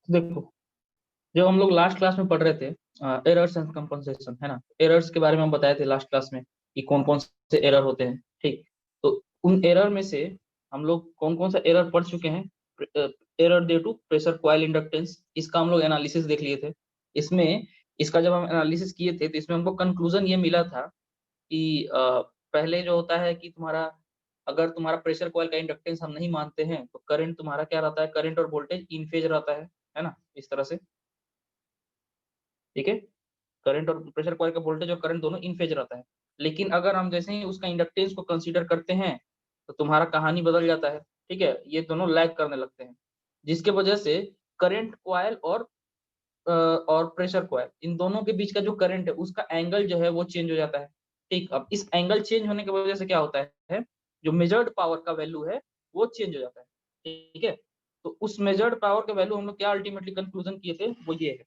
देखो, जब हम लोग लास्ट क्लास में पढ़ रहे थे एरर्स एंड कंपनसेशन, है ना, एरर्स के बारे में हम बताए थे लास्ट क्लास में कि कौन कौन से एरर होते हैं। ठीक, तो उन एरर में से हम लोग कौन कौन सा एरर पढ़ चुके हैं। Error due to pressure coil inductance, इसका हम लोग एनालिसिस देख लिए थे। इसमें इसका जब हम एनालिसिस किए थे तो इसमें हमको कंक्लूजन ये मिला था कि पहले जो होता है कि तुम्हारा, अगर तुम्हारा प्रेशर कॉइल का इंडक्टेंस हम नहीं मानते हैं तो करंट तुम्हारा क्या रहता है, करंट और वोल्टेज इन फेज रहता है ना, इस तरह से। ठीक है, करंट और प्रेशर कॉइल का वोल्टेज और करंट दोनों इन फेज रहता है। लेकिन अगर हम जैसे ही उसका इंडक्टेंस को कंसीडर करते हैं तो तुम्हारा कहानी बदल जाता है। ठीक है, ये दोनों लैग करने लगते हैं, जिसके वजह से करंट कॉइल और प्रेशर कॉइल, इन दोनों के बीच का जो करंट है उसका एंगल जो है वो चेंज हो जाता है। ठीक, अब इस एंगल चेंज होने की वजह से क्या होता है, जो मेजर्ड पावर का वैल्यू है वो चेंज हो जाता है। ठीक है, तो उस मेजर्ड पावर का वैल्यू हम लोग क्या अल्टीमेटली कंक्लूजन किए थे, वो ये है।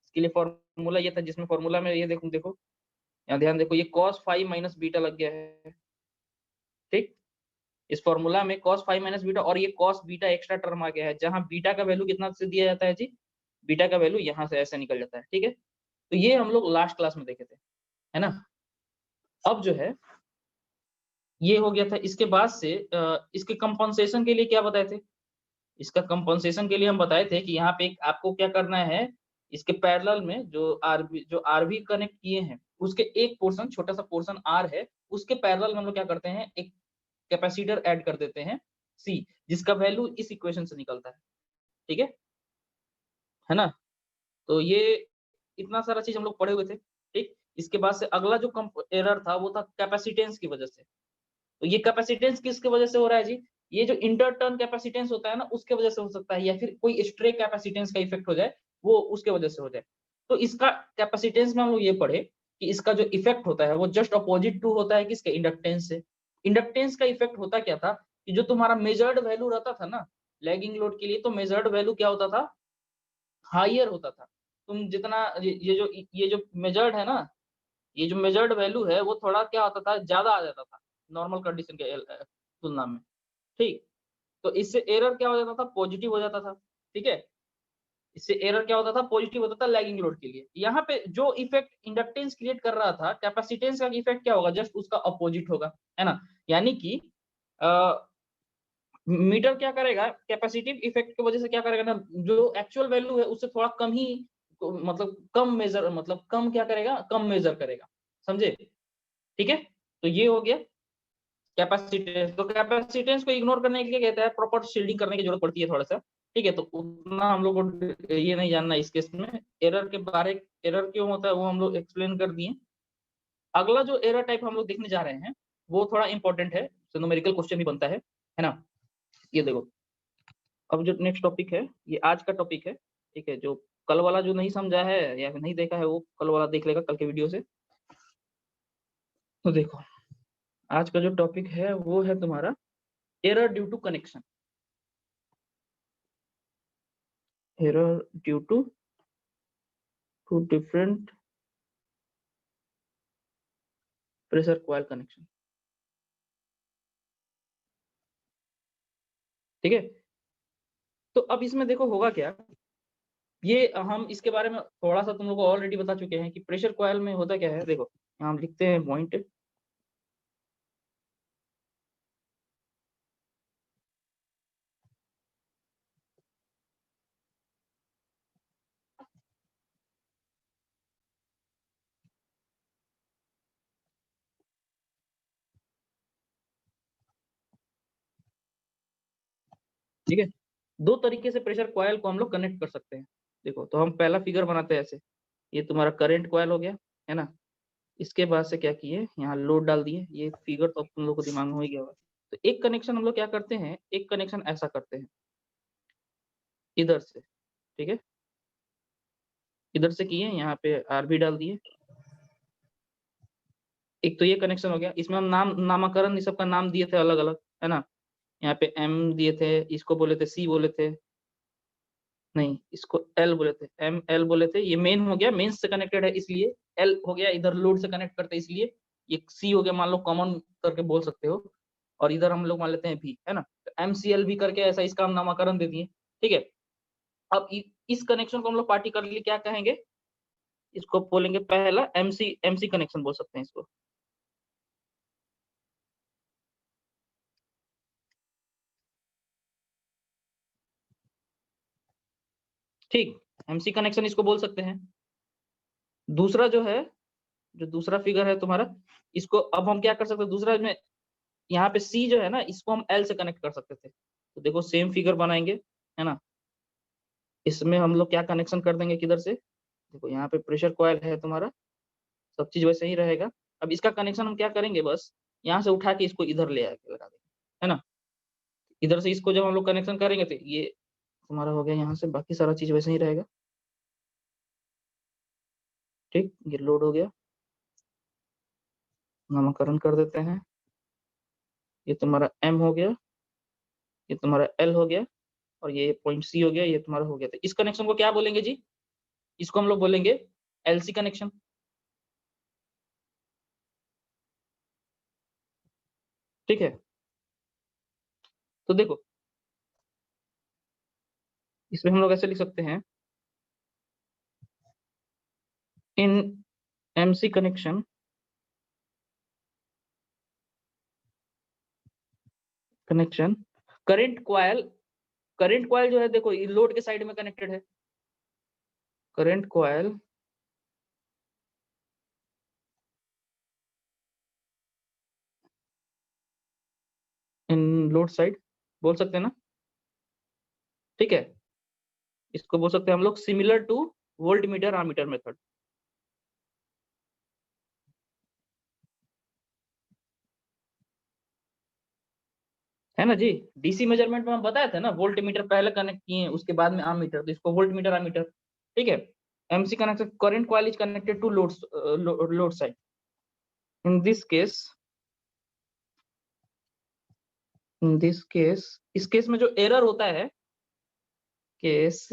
इसके लिए फॉर्मूला ये था, जिसमें फॉर्मूला में ये देखो देखो यहाँ ध्यान देखो, ये cos फाइव माइनस बीटा लग गया है। ठीक, इस फॉर्मूला में cos फाइव माइनस बीटा और ये cos बीटा एक्स्ट्रा टर्म आ गया है, जहां बीटा का वैल्यू कितना से दिया जाता है जी, बीटा का वैल्यू यहाँ से ऐसे निकल जाता है। ठीक है, तो ये हम लोग लास्ट क्लास में देखे थे, है ना। अब जो है ये हो गया था, इसके बाद से इसके कंपनसेशन के लिए क्या बताए थे, इसका कंपनसेशन के लिए हम बताए थे कि यहाँ पे एक आपको क्या करना है, इसके पैरेलल में जो आरबी कनेक्ट किए हैं उसके एक पोर्शन, छोटा सा पोर्शन आर है, उसके पैरेलल में हम लोग क्या करते हैं, एक कैपेसिटर ऐड कर देते हैं सी, जिसका वैल्यू इस इक्वेशन से निकलता है। ठीक है ना। तो ये इतना सारा चीज हम लोग पढ़े हुए थे। ठीक, इसके बाद से अगला जो एरर था वो था कैपेसिटेंस की वजह से। तो ये कैपेसिटेंस किसकी वजह से हो रहा है जी, ये जो इंटरटर्न कैपेसिटेंस होता है ना उसके वजह से हो सकता है, या फिर कोई स्ट्रे कैपेसिटेंस का इफेक्ट हो जाए, वो उसके वजह से हो जाए। तो इसका कैपेसिटेंस में हम लोग ये पढ़े कि इसका जो इफेक्ट होता है वो जस्ट अपोजिट टू होता है किसके, इंडक्टेंस से। इंडक्टेंस का इफेक्ट होता क्या था कि जो तुम्हारा मेजर्ड वैल्यू रहता था ना लैगिंग लोड के लिए, तो मेजर्ड वैल्यू क्या होता था, हाइयर होता था। तुम जितना ये जो मेजर्ड है ना, ये जो मेजर्ड वैल्यू है वो थोड़ा क्या होता था, ज्यादा आ जाता था नॉर्मल कंडीशन के तुलना में। ठीक, तो इससे एरर क्या हो जाता था, पॉजिटिव हो जाता था। ठीक है, इससे एरर क्या होता था, पॉजिटिव होता था लैगिंग लोड के लिए। यहाँ पे जो इफेक्ट इंडक्टेंस क्रिएट कर रहा था, कैपेसिटेंस का इफेक्ट क्या होगा, जस्ट उसका अपोजिट होगा, है ना। यानी कि मीटर क्या करेगा, कैपेसिटिव इफेक्ट की वजह से क्या करेगा ना, जो एक्चुअल वैल्यू है उससे थोड़ा कम ही, मतलब कम मेजर, मतलब कम क्या करेगा, कम मेजर करेगा, समझे। ठीक है, तो ये हो गया कैपेसिटेंस। तो कैपेसिटेंस को इग्नोर करने के लिए कहता है प्रॉपर शील्डिंग करने की जरूरत पड़ती है थोड़ा सा। ठीक है, तो उतना हम लोग को ये नहीं जानना इस केस में, एरर के बारे, एरर क्यों होता है वो हम लोग एक्सप्लेन कर दिए। अगला जो एरर टाइप हम लोग देखने जा रहे हैं वो थोड़ा इंपॉर्टेंट है, न्यूमेरिकल क्वेश्चन भी बनता है ना। ये देखो, अब जो नेक्स्ट टॉपिक है ये आज का टॉपिक है। ठीक है, जो कल वाला जो नहीं समझा है या फिर नहीं देखा है वो कल वाला देख लेगा, कल के वीडियो से। तो देखो, आज का जो टॉपिक है वो है तुम्हारा error due to connection, error due to different pressure coil connection. ठीक है, तो अब इसमें देखो होगा क्या, ये हम इसके बारे में थोड़ा सा तुम लोग को ऑलरेडी बता चुके हैं कि प्रेशर कॉइल में होता क्या है। देखो यहाँ हम लिखते हैं पॉइंट, ठीक है, दो तरीके से प्रेशर कॉइल को हम लोग कनेक्ट कर सकते हैं। देखो, तो हम पहला फिगर बनाते हैं ऐसे, ये तुम्हारा करंट कॉइल हो गया, है ना। इसके बाद से क्या किए, यहाँ लोड डाल दिए, ये फिगर तो अब तुम लोग को दिमाग में हो ही गया होगा। तो एक कनेक्शन हम लोग क्या करते हैं, एक कनेक्शन ऐसा करते हैं इधर से। ठीक है, इधर से किए, यहाँ पे आर भी डाल दिए। एक तो ये कनेक्शन हो गया, इसमें हम नामकरण इस सबका नाम दिए थे अलग अलग, है ना। यहाँ पे एम दिए थे, इसको बोले थे सी बोले थे, नहीं इसको एल बोले थे, एम एल बोले थे। ये मेन हो गया, मेन से कनेक्टेड है इसलिए एल हो गया, इधर लोड से कनेक्ट करते हैं इसलिए ये सी हो गया, मान लो कॉमन करके बोल सकते हो। और इधर हम लोग मान लेते हैं भी, है ना। तो एम सी एल भी करके ऐसा इसका हम नामकरण दे दिए। ठीक है, अब इस कनेक्शन को हम लोग पार्टिकुलरली क्या कहेंगे, इसको बोलेंगे पहला एमसी कनेक्शन बोल सकते हैं इसको। ठीक, एमसी कनेक्शन इसको बोल सकते हैं। दूसरा जो है, जो दूसरा फिगर है तुम्हारा, इसको अब हम क्या कर सकते हैं, दूसरा में यहाँ पे सी जो है ना, इसको हम एल से कनेक्ट कर सकते थे। तो देखो सेम फिगर बनाएंगे, है ना। इसमें हम लोग क्या कनेक्शन कर देंगे, किधर से, देखो यहाँ पे प्रेशर कॉइल है तुम्हारा, सब चीज वैसे ही रहेगा। अब इसका कनेक्शन हम क्या करेंगे, बस यहाँ से उठा के इसको इधर ले आके लगा देंगे, है ना। इधर से इसको जब हम लोग कनेक्शन करेंगे तो ये तुम्हारा हो गया यहाँ से, बाकी सारा चीज वैसे ही रहेगा। ठीक, ये लोड हो गया, नामकरण कर देते हैं। ये तुम्हारा एम हो गया, ये तुम्हारा एल हो गया, और ये पॉइंट सी हो गया, ये तुम्हारा हो गया। तो इस कनेक्शन को क्या बोलेंगे जी, इसको हम लोग बोलेंगे एलसी कनेक्शन। ठीक है, तो देखो इसमें हम लोग ऐसे लिख सकते हैं, इन एमसी कनेक्शन करंट कॉइल जो है, देखो ये लोड के साइड में कनेक्टेड है। करंट कॉइल इन लोड साइड बोल सकते हैं ना। ठीक है, इसको बोल सकते हैं हम लोग similar two volt meter ammeter method. है ना जी, डीसी मेजरमेंट में हम बताए थे ना, वोल्ट मीटर पहले कनेक्ट किए उसके बाद में आमीटर, तो इसको वोल्ट मीटर आमीटर। ठीक है, MC connection, current coil is connected to load side. In this case, इस केस में जो एरर होता है, case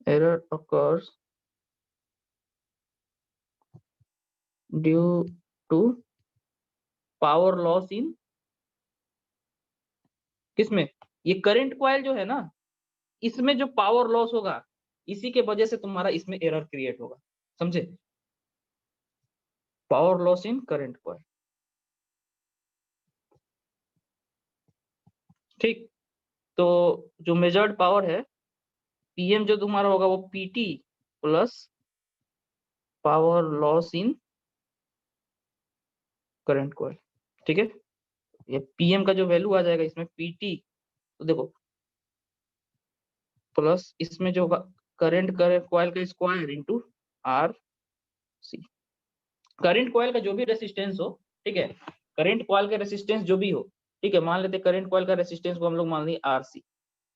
error occurs due to power loss in, किसमें, ये करंट कॉइल जो है ना, इसमें जो पावर लॉस होगा, इसी के वजह से तुम्हारा इसमें एरर क्रिएट होगा, समझे। पावर लॉस इन करंट कॉइल। ठीक, तो जो मेजर्ड पावर है, पीएम जो तुम्हारा होगा वो पीटी प्लस पावर लॉस इन करंट कॉइल। ठीक है, ये पीएम का जो वैल्यू आ जाएगा इसमें पीटी, तो देखो प्लस इसमें जो होगा करंट कॉइल का square into R C. Current coil का जो भी रेसिस्टेंस हो, ठीक है, करंट कॉइल का रेसिस्टेंस जो भी हो, ठीक है, मान लेते करंट कॉइल का रेसिस्टेंस को हम लोग मान लिए आरसी।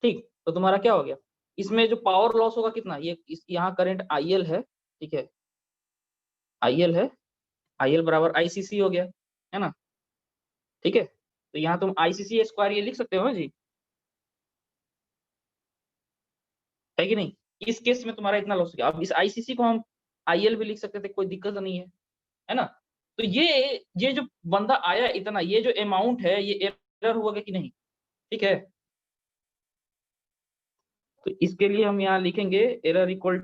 ठीक, तो तुम्हारा क्या हो गया, इसमें जो पावर लॉस होगा कितना, ये यहाँ करंट आईएल है, ठीक है, आईएल है, आईएल बराबर आईसीसी हो गया, है ना। ठीक है, तो यहाँ तुम आईसीसी स्क्वायर ये लिख सकते हो ना जी, है कि नहीं। इस केस में तुम्हारा इतना लॉस हो गया। अब इस आईसीसी को हम आईएल भी लिख सकते थे, कोई दिक्कत नहीं है ना। तो ये जो बंदा आया इतना, ये जो अमाउंट है, ये एरर हुआ कि नहीं। ठीक है, तो इसके लिए हम यहाँ लिखेंगे एरर इक्वल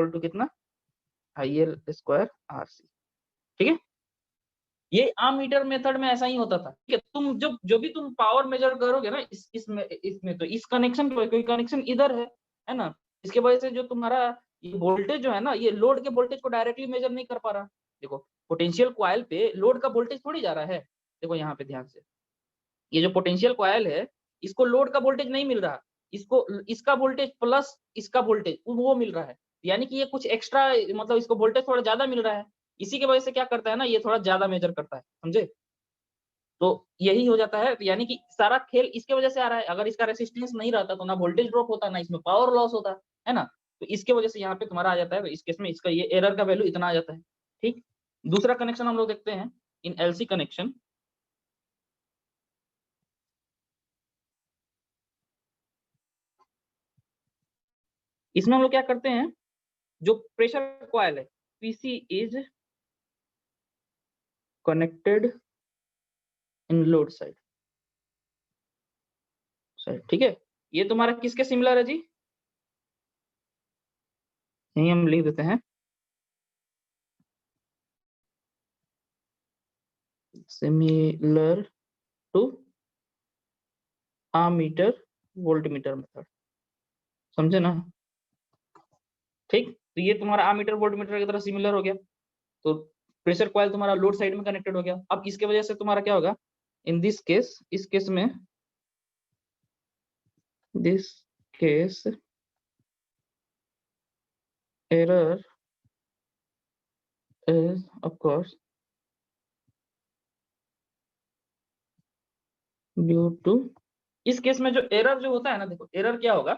टू कितना, आईएल स्क्वायर आरसी। ठीक है, ये आम मीटर मेथड में ऐसा ही होता था। ठीक है, तुम जो भी तुम पावर मेजर करोगे ना, इसमें तो इस कनेक्शन कोई कनेक्शन इधर है ना, इसके वजह से जो तुम्हारा ये वोल्टेज जो है ना, ये लोड के वोल्टेज को डायरेक्टली मेजर नहीं कर पा रहा। देखो पोटेंशियल कॉइल पे लोड का वोल्टेज थोड़ी जा रहा है, देखो यहाँ पे ध्यान से, ये जो पोटेंशियल कॉइल है, इसको लोड का वोल्टेज नहीं मिल रहा, इसको इसका वोल्टेज प्लस इसका वोल्टेज वो मिल रहा है, यानी कि ये कुछ एक्स्ट्रा, मतलब इसको वोल्टेज थोड़ा ज्यादा मिल रहा है। इसी की वजह से क्या करता है ना, ये थोड़ा ज्यादा मेजर करता है, समझे। तो यही हो जाता है, यानी कि सारा खेल इसके वजह से आ रहा है। अगर इसका रेसिस्टेंस नहीं रहता तो ना वोल्टेज ड्रॉप होता, ना इसमें पावर लॉस होता, है ना। तो इसके वजह से यहाँ पे तुम्हारा आ जाता है, तो इस केस में इसका ये एरर का वैल्यू इतना आ जाता है। ठीक, दूसरा कनेक्शन हम लोग देखते हैं, इन एलसी कनेक्शन। इसमें हम लोग क्या करते हैं, जो प्रेशर कॉइल है, PC is connected in load side. ठीक है, ये तुम्हारा किसके सिमिलर है जी? यही हम लिख देते हैं, similar to ammeter voltmeter method, समझे ना? ठीक, तो ये तुम्हारा अमीटर वोल्टमीटर की तरह सिमिलर हो गया। तो प्रेशर कॉइल तुम्हारा लोड साइड में कनेक्टेड हो गया। अब इसके वजह से तुम्हारा क्या होगा, इन दिस केस, इस केस में, this case error is of course due to, इस केस में जो एरर जो होता है ना, देखो एरर क्या होगा,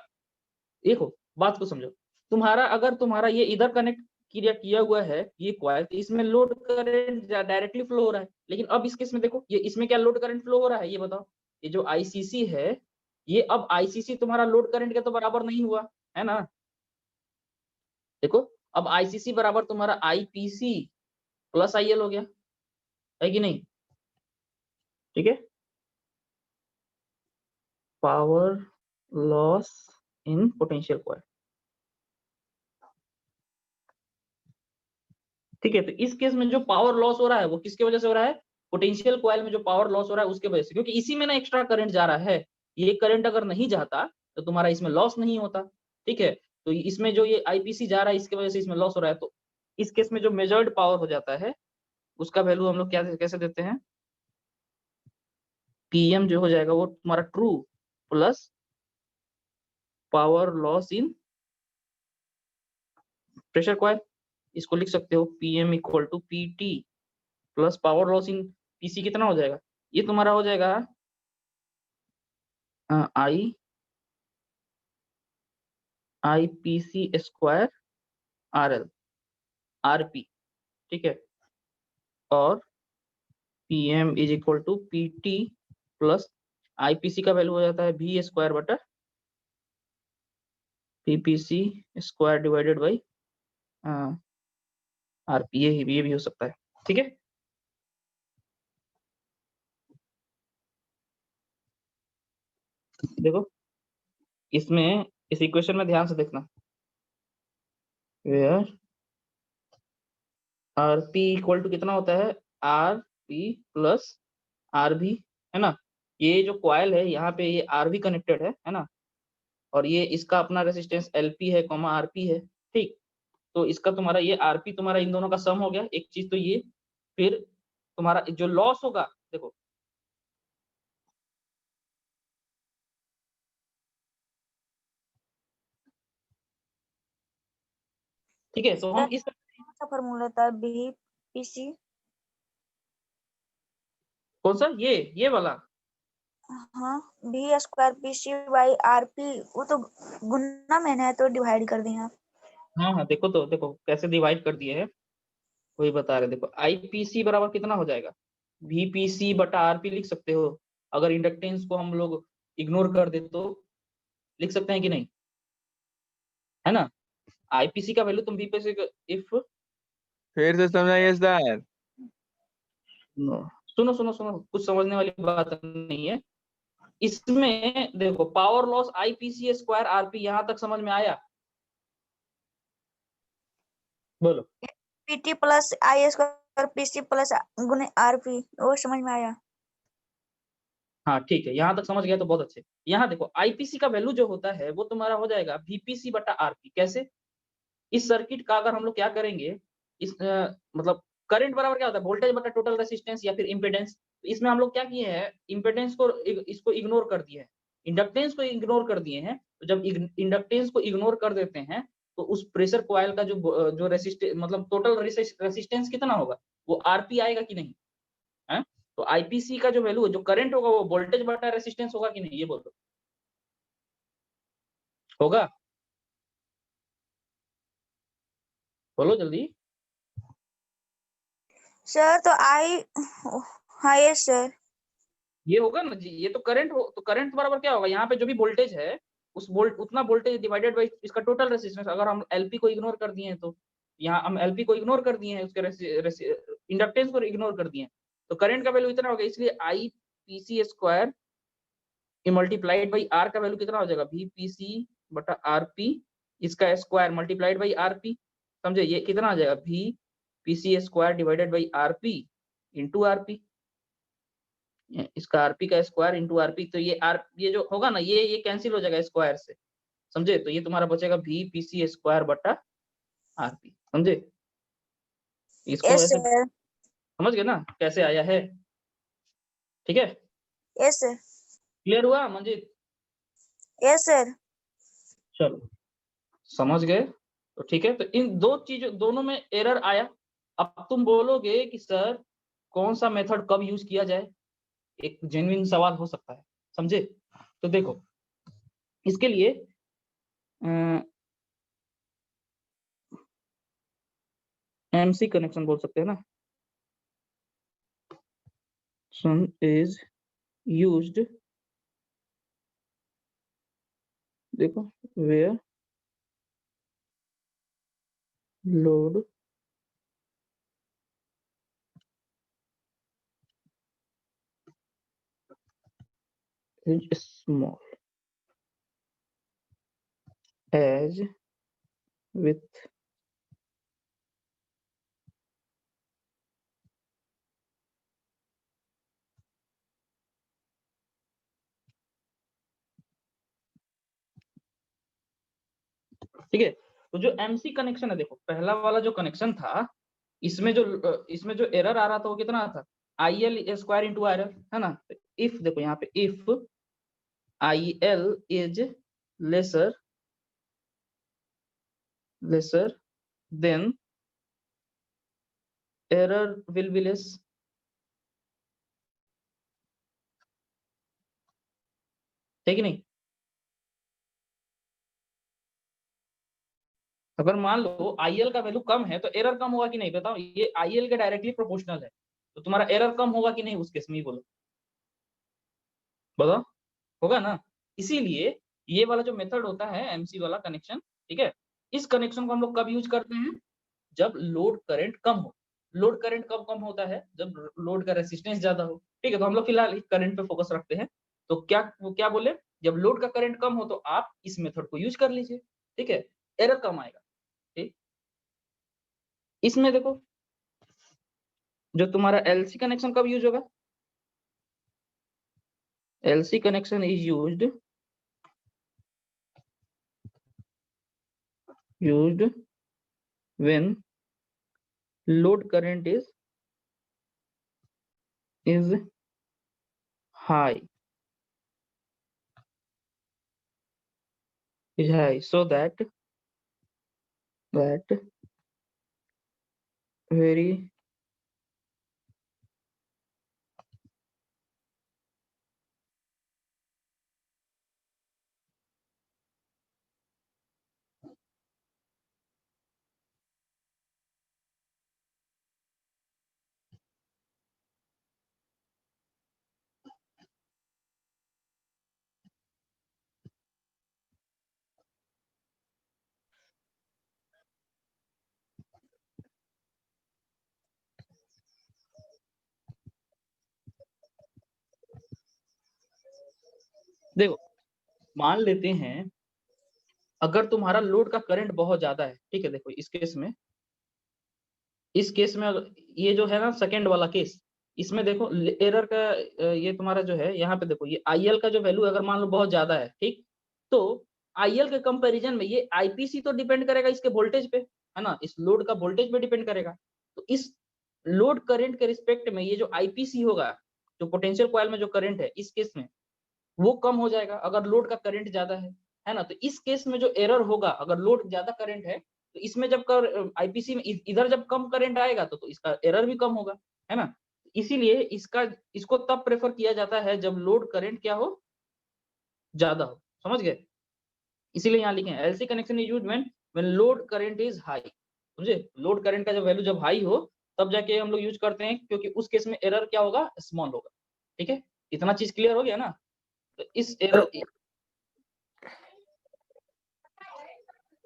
देखो बात को समझो, तुम्हारा अगर तुम्हारा ये इधर कनेक्ट किया हुआ है ये कॉइल, तो इसमें लोड करंट डायरेक्टली फ्लो हो रहा है। लेकिन अब इस केस में देखो, ये इसमें क्या लोड करंट फ्लो हो रहा है, ये बताओ। ये जो आईसीसी है, ये अब आईसीसी तुम्हारा लोड करंट के तो बराबर नहीं हुआ है ना। देखो अब आईसीसी बराबर तुम्हारा आईपीसी प्लस आईएल हो गया, है कि नहीं? ठीक है, power loss in potential coil. ठीक है, तो इस केस में जो पावर लॉस हो रहा है वो किसकी वजह से हो रहा है? पोटेंशियल कॉइल में जो पावर लॉस हो रहा है उसके वजह से, क्योंकि इसी में ना एक्स्ट्रा करंट जा रहा है। ये करंट अगर नहीं जाता तो तुम्हारा इसमें लॉस नहीं होता। ठीक है, तो इसमें जो ये आईपीसी जा रहा है इसकी वजह से इसमें लॉस हो रहा है। तो इस केस में जो मेजर्ड पावर हो जाता है उसका वैल्यू हम लोग क्या कैसे देते हैं, पीएम जो हो जाएगा वो तुम्हारा true plus power loss in pressure coil. इसको लिख सकते हो PM equal to PT plus power loss in PC. कितना हो जाएगा? ये तुम्हारा हो जाएगा I P C square R L R P. ठीक है, और P M is equal to P T plus IPC का वैल्यू हो जाता है वी स्क्वायर बटा PPC square divided by R P. ये भी हो सकता है। ठीक है, देखो इसमें इस इक्वेशन में ध्यान से देखना, where R P equal to कितना होता है, आर पी प्लस आर भी, है ना। ये जो कॉइल है यहाँ पे ये आर भी कनेक्टेड है ना, और ये इसका अपना रेजिस्टेंस एलपी है कॉमा आरपी है। ठीक, तो इसका तुम्हारा ये आरपी तुम्हारा इन दोनों का सम हो गया, एक चीज तो ये। फिर तुम्हारा जो लॉस होगा, देखो ठीक है, तो हम इस कौन सा फॉर्मूला था, बी पी सी? कौन सा, ये वाला? हाँ, B square P C by R P, वो तो गुना मैंने है तो डिवाइड कर दिया। हाँ हाँ, देखो तो देखो कैसे डिवाइड कर दिए है, वही बता रहे। देखो आईपीसी बराबर कितना हो जाएगा, वीपीसी बटा आरपी लिख सकते हो। अगर इंडक्टेंस को हम लोग इग्नोर कर दे तो लिख सकते हैं कि नहीं, है ना। आईपीसी का वैल्यू तुम वीपीसी इफ, फिर से समझाइए सर। सुनो सुनो सुनो, कुछ समझने वाली बात नहीं है इसमें। देखो power loss IPC square RP, यहां तक समझ में आया? बोलो। पीटी प्लस आई स्क्वायर पी सी प्लस गुने आर पी, वो समझ में आया। हाँ ठीक है, यहाँ तक समझ गया तो बहुत अच्छे। यहाँ देखो आईपीसी का वैल्यू जो होता है वो तुम्हारा हो जाएगा वीपीसी बटा आरपी। कैसे? इस सर्किट का अगर हम लोग क्या करेंगे, इस मतलब करंट बराबर क्या होता है, वोल्टेज बटा टोटल रेसिस्टेंस या फिर इम्पीडेंस। इसमें हम लोग क्या किए हैं, इम्पीडेंस को इसको इग्नोर कर दिए हैं, इंडक्टेंस को इग्नोर कर दिए हैं। तो जब इंडक्टेंस को इग्नोर कर देते हैं तो उस प्रेशर कॉइल का जो रेसिस्टेंस मतलब टोटल रेसिस्टेंस कितना होगा, वो आरपी आएगा कि नहीं है। तो आईपीसी का जो वैल्यू जो करंट होगा वो वोल्टेज बटा रेसिस्टेंस होगा कि नहीं, ये बोलो। होगा, बोलो जल्दी। सर तो आई, हाँ ये सर। ये होगा ना जी, ये तो करंट हो, तो करंट बराबर क्या होगा, यहाँ पे जो भी वोल्टेज है उस वोल्ट उतना वोल्टेज डिवाइडेड बाई इसका टोटल रेसिस्टेंस। अगर हम एलपी को इग्नोर कर दिए हैं तो यहाँ हम एलपी को इग्नोर कर दिए हैं, उसके इंडक्टेंस को इग्नोर कर दिए हैं, तो करंट का वैल्यू इतना होगा। इसलिए I PC square multiplied by R का वैल्यू कितना हो जाएगा, VPC बटा RP इसका स्क्वायर मल्टीप्लाइड बाई RP, समझे, ये कितना आ जाएगा VPC square divided by RP into RP, इसका RP का स्क्वायर इंटू RP, तो ये जो होगा ना ये कैंसिल हो जाएगा स्क्वायर से, समझे, तो ये तुम्हारा बचेगा VPC स्क्वायर बटा RP, समझे, इसको यस ऐसे सर, समझ गए ना कैसे आया है, ठीक है, यस सर, क्लियर हुआ मंजित, यस सर। चलो समझ गए, तो ठीक है, तो इन दो चीजों दोनों में एरर आया, अब तुम बोलोगे कि सर कौन सा मेथड कब यूज किया जाए, एक जेन्युइन सवाल हो सकता है, समझे, तो देखो इसके लिए MC कनेक्शन बोल सकते हैं ना, सन इज यूज्ड, देखो where load is small as with ठीक है, तो जो MC कनेक्शन है, देखो पहला वाला जो कनेक्शन था इसमें जो एरर आ रहा था वो कितना था, IL स्क्वायर इंटू RL, है ना, इफ देखो यहाँ पे if IL is lesser than error will be less, है कि नहीं, अगर मान लो IL का वैल्यू कम है तो एरर कम होगा कि नहीं, बताओ, ये IL के डायरेक्टली प्रोपोर्शनल है, तो तुम्हारा एरर कम होगा कि नहीं उस केस में, बोलो बताओ, होगा ना, इसीलिए ये वाला जो मेथड होता है MC वाला कनेक्शन, ठीक है, इस कनेक्शन को हम लोग कब यूज करते हैं, जब लोड करंट कम हो, लोड करंट कब कम होता है, जब लोड का रेसिस्टेंस ज्यादा हो, ठीक है, तो हम लोग फिलहाल करंट पे फोकस रखते हैं, तो क्या बोले, जब लोड का करंट कम हो तो आप इस मेथड को यूज कर लीजिए, ठीक है, एरर कम आएगा, ठीक, इसमें देखो जो तुम्हारा LC कनेक्शन कब यूज होगा, LC connection is used when load current is high so that very देखो मान लेते हैं अगर तुम्हारा लोड का करंट बहुत ज्यादा है, ठीक है, देखो इस केस में ये जो है ना सेकंड वाला केस, इसमें देखो एरर का ये तुम्हारा जो है यहाँ पे देखो ये IL का जो वैल्यू अगर मान लो बहुत ज्यादा है, ठीक, तो IL के कंपैरिजन में ये IPC तो डिपेंड करेगा इसके वोल्टेज पे, है ना, इस लोड का वोल्टेज पे डिपेंड करेगा, तो इस लोड करंट के रिस्पेक्ट में ये जो IPC होगा, जो पोटेंशियल कॉइल में जो करंट है इस केस में वो कम हो जाएगा अगर लोड का करंट ज्यादा है ना, तो इस केस में जो एरर होगा अगर लोड ज्यादा करंट है तो इसमें जब IPC में इधर जब कम करंट आएगा तो इसका एरर भी कम होगा, है ना, इसीलिए इसको तब प्रेफर किया जाता है जब लोड करंट क्या हो, ज्यादा हो, समझ गए, इसीलिए यहाँ लिखे हैं LC connection is used when load current is high, समझे, लोड करंट का जो वैल्यू जब हाई हो तब जाके हम लोग यूज करते हैं, क्योंकि उस केस में एरर क्या होगा, स्मॉल होगा, ठीक है, इतना चीज क्लियर हो गया ना, तो इस एरर,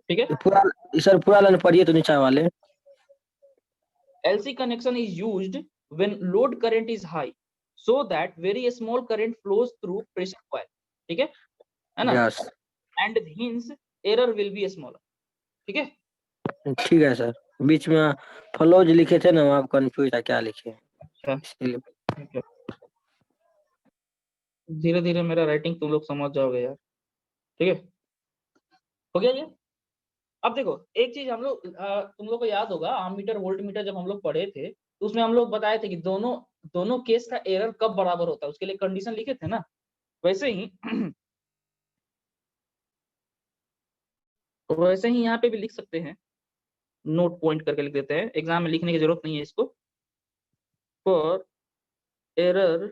ठीक है, पूरा लाइन पढ़िए तो नीचे वाले। LC connection is used when load current is high so that very small current flows through pressure coil, ठीक है ना? Yes and hints error will be smaller, ठीक है? ठीक है सर। बीच में फ्लोज लिखे थे ना, वहाँ कंफ्यूज था क्या लिखे, अच्छा, इसलिए। ठीक है। धीरे धीरे मेरा राइटिंग तुम लोग समझ जाओगे यार, ठीक है? हो गया ये? अब देखो एक चीज हम लोग तुम लोग को याद होगा, आममीटर वोल्ट मीटर जब हम लोग पढ़े थे तो उसमें हम लोग बताए थे कि दोनों दोनों केस का एरर कब बराबर होता है, उसके लिए कंडीशन लिखे थे ना। वैसे ही वैसे ही यहाँ पे भी लिख सकते हैं, नोट पॉइंट करके लिख देते हैं, एग्जाम में लिखने की जरूरत नहीं है इसको। For error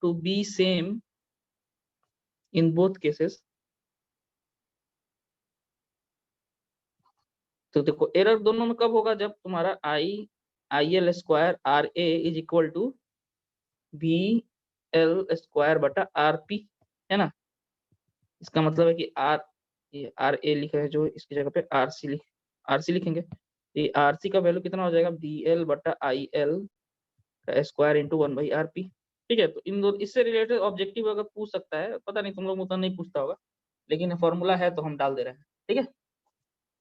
to be same in both cases, तो देखो एरर दोनों में कब होगा, जब तुम्हारा I L square R A is equal to B L square बटा आर पी, है ना? इसका मतलब है कि ये आर ए लिख रहे हैं जो, इसकी जगह पे आर सी लिखेंगे। ये आर सी का वैल्यू कितना हो जाएगा, बी एल बटा आई एल का स्क्वायर इंटू 1/RP, ठीक है? तो इन दो इससे रिलेटेड ऑब्जेक्टिव अगर पूछ सकता है, पता नहीं तुम लोग उतना नहीं पूछता होगा, लेकिन फॉर्मूला है तो हम डाल दे रहे हैं, ठीक है?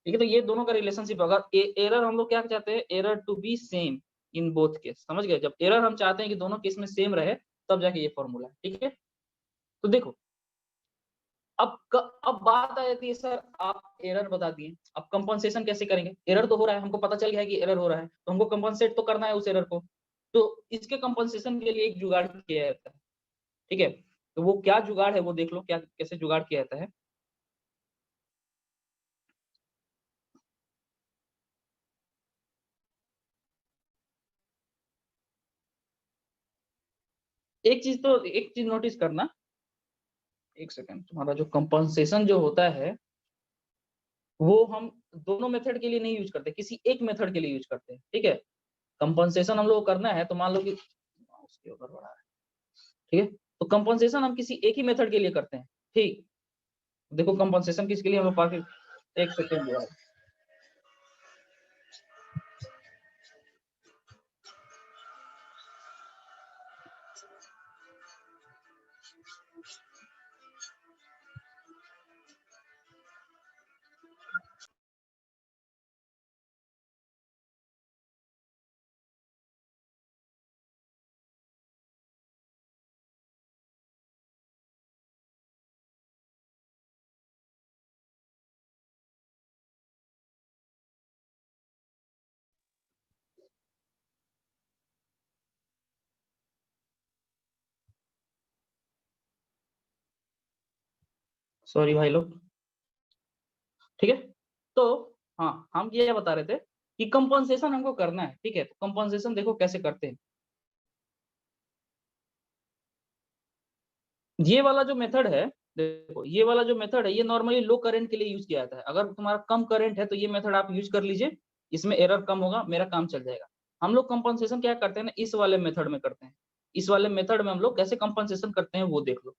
ठीक है, तो ये दोनों का रिलेशनशिप, अगर एरर हम लोग क्या चाहते हैं, error to be same in both case, समझ गए? जब एरर हम चाहते हैं कि दोनों केस में सेम रहे, तब जाके ये फॉर्मूला है, ठीक है? तो देखो अब बात आ जाती है, सर आप एरर बता दिए, अब कंपनसेशन कैसे करेंगे? एरर तो हो रहा है, हमको पता चल गया है कि एरर हो रहा है, तो हमको कंपनसेट तो करना है उस एरर को। तो इसके कंपनसेशन के लिए एक जुगाड़ किया जाता है, ठीक है? तो वो क्या जुगाड़ है वो देख लो, क्या कैसे जुगाड़ किया जाता है। एक चीज नोटिस करना, एक सेकंड, तुम्हारा जो कंपनसेशन जो होता है वो हम दोनों मेथड के लिए नहीं यूज करते, किसी एक मेथड के लिए यूज करते हैं, ठीक है? कंपनसेशन हम लोग को करना है तो मान लो कि उसके ऊपर बढ़ा है, ठीक है? तो कंपनसेशन हम किसी एक ही मेथड के लिए करते हैं, ठीक? देखो कंपनसेशन किसके लिए हम लोग पास, एक सेकंड यार, सॉरी भाई लोग, ठीक है? तो हाँ, हम ये बता रहे थे कि कंपनसेशन हमको करना है, ठीक है? तो कंपनसेशन देखो कैसे करते हैं। ये वाला जो मेथड है, देखो ये वाला जो मेथड है ये नॉर्मली लो करंट के लिए यूज किया जाता है। अगर तुम्हारा कम करंट है तो ये मेथड आप यूज कर लीजिए, इसमें एरर कम होगा, मेरा काम चल जाएगा। हम लोग कंपनसेशन क्या करते हैं ना, इस वाले मेथड में करते हैं। इस वाले मेथड में हम लोग कैसे कंपनसेशन करते हैं वो देख लो।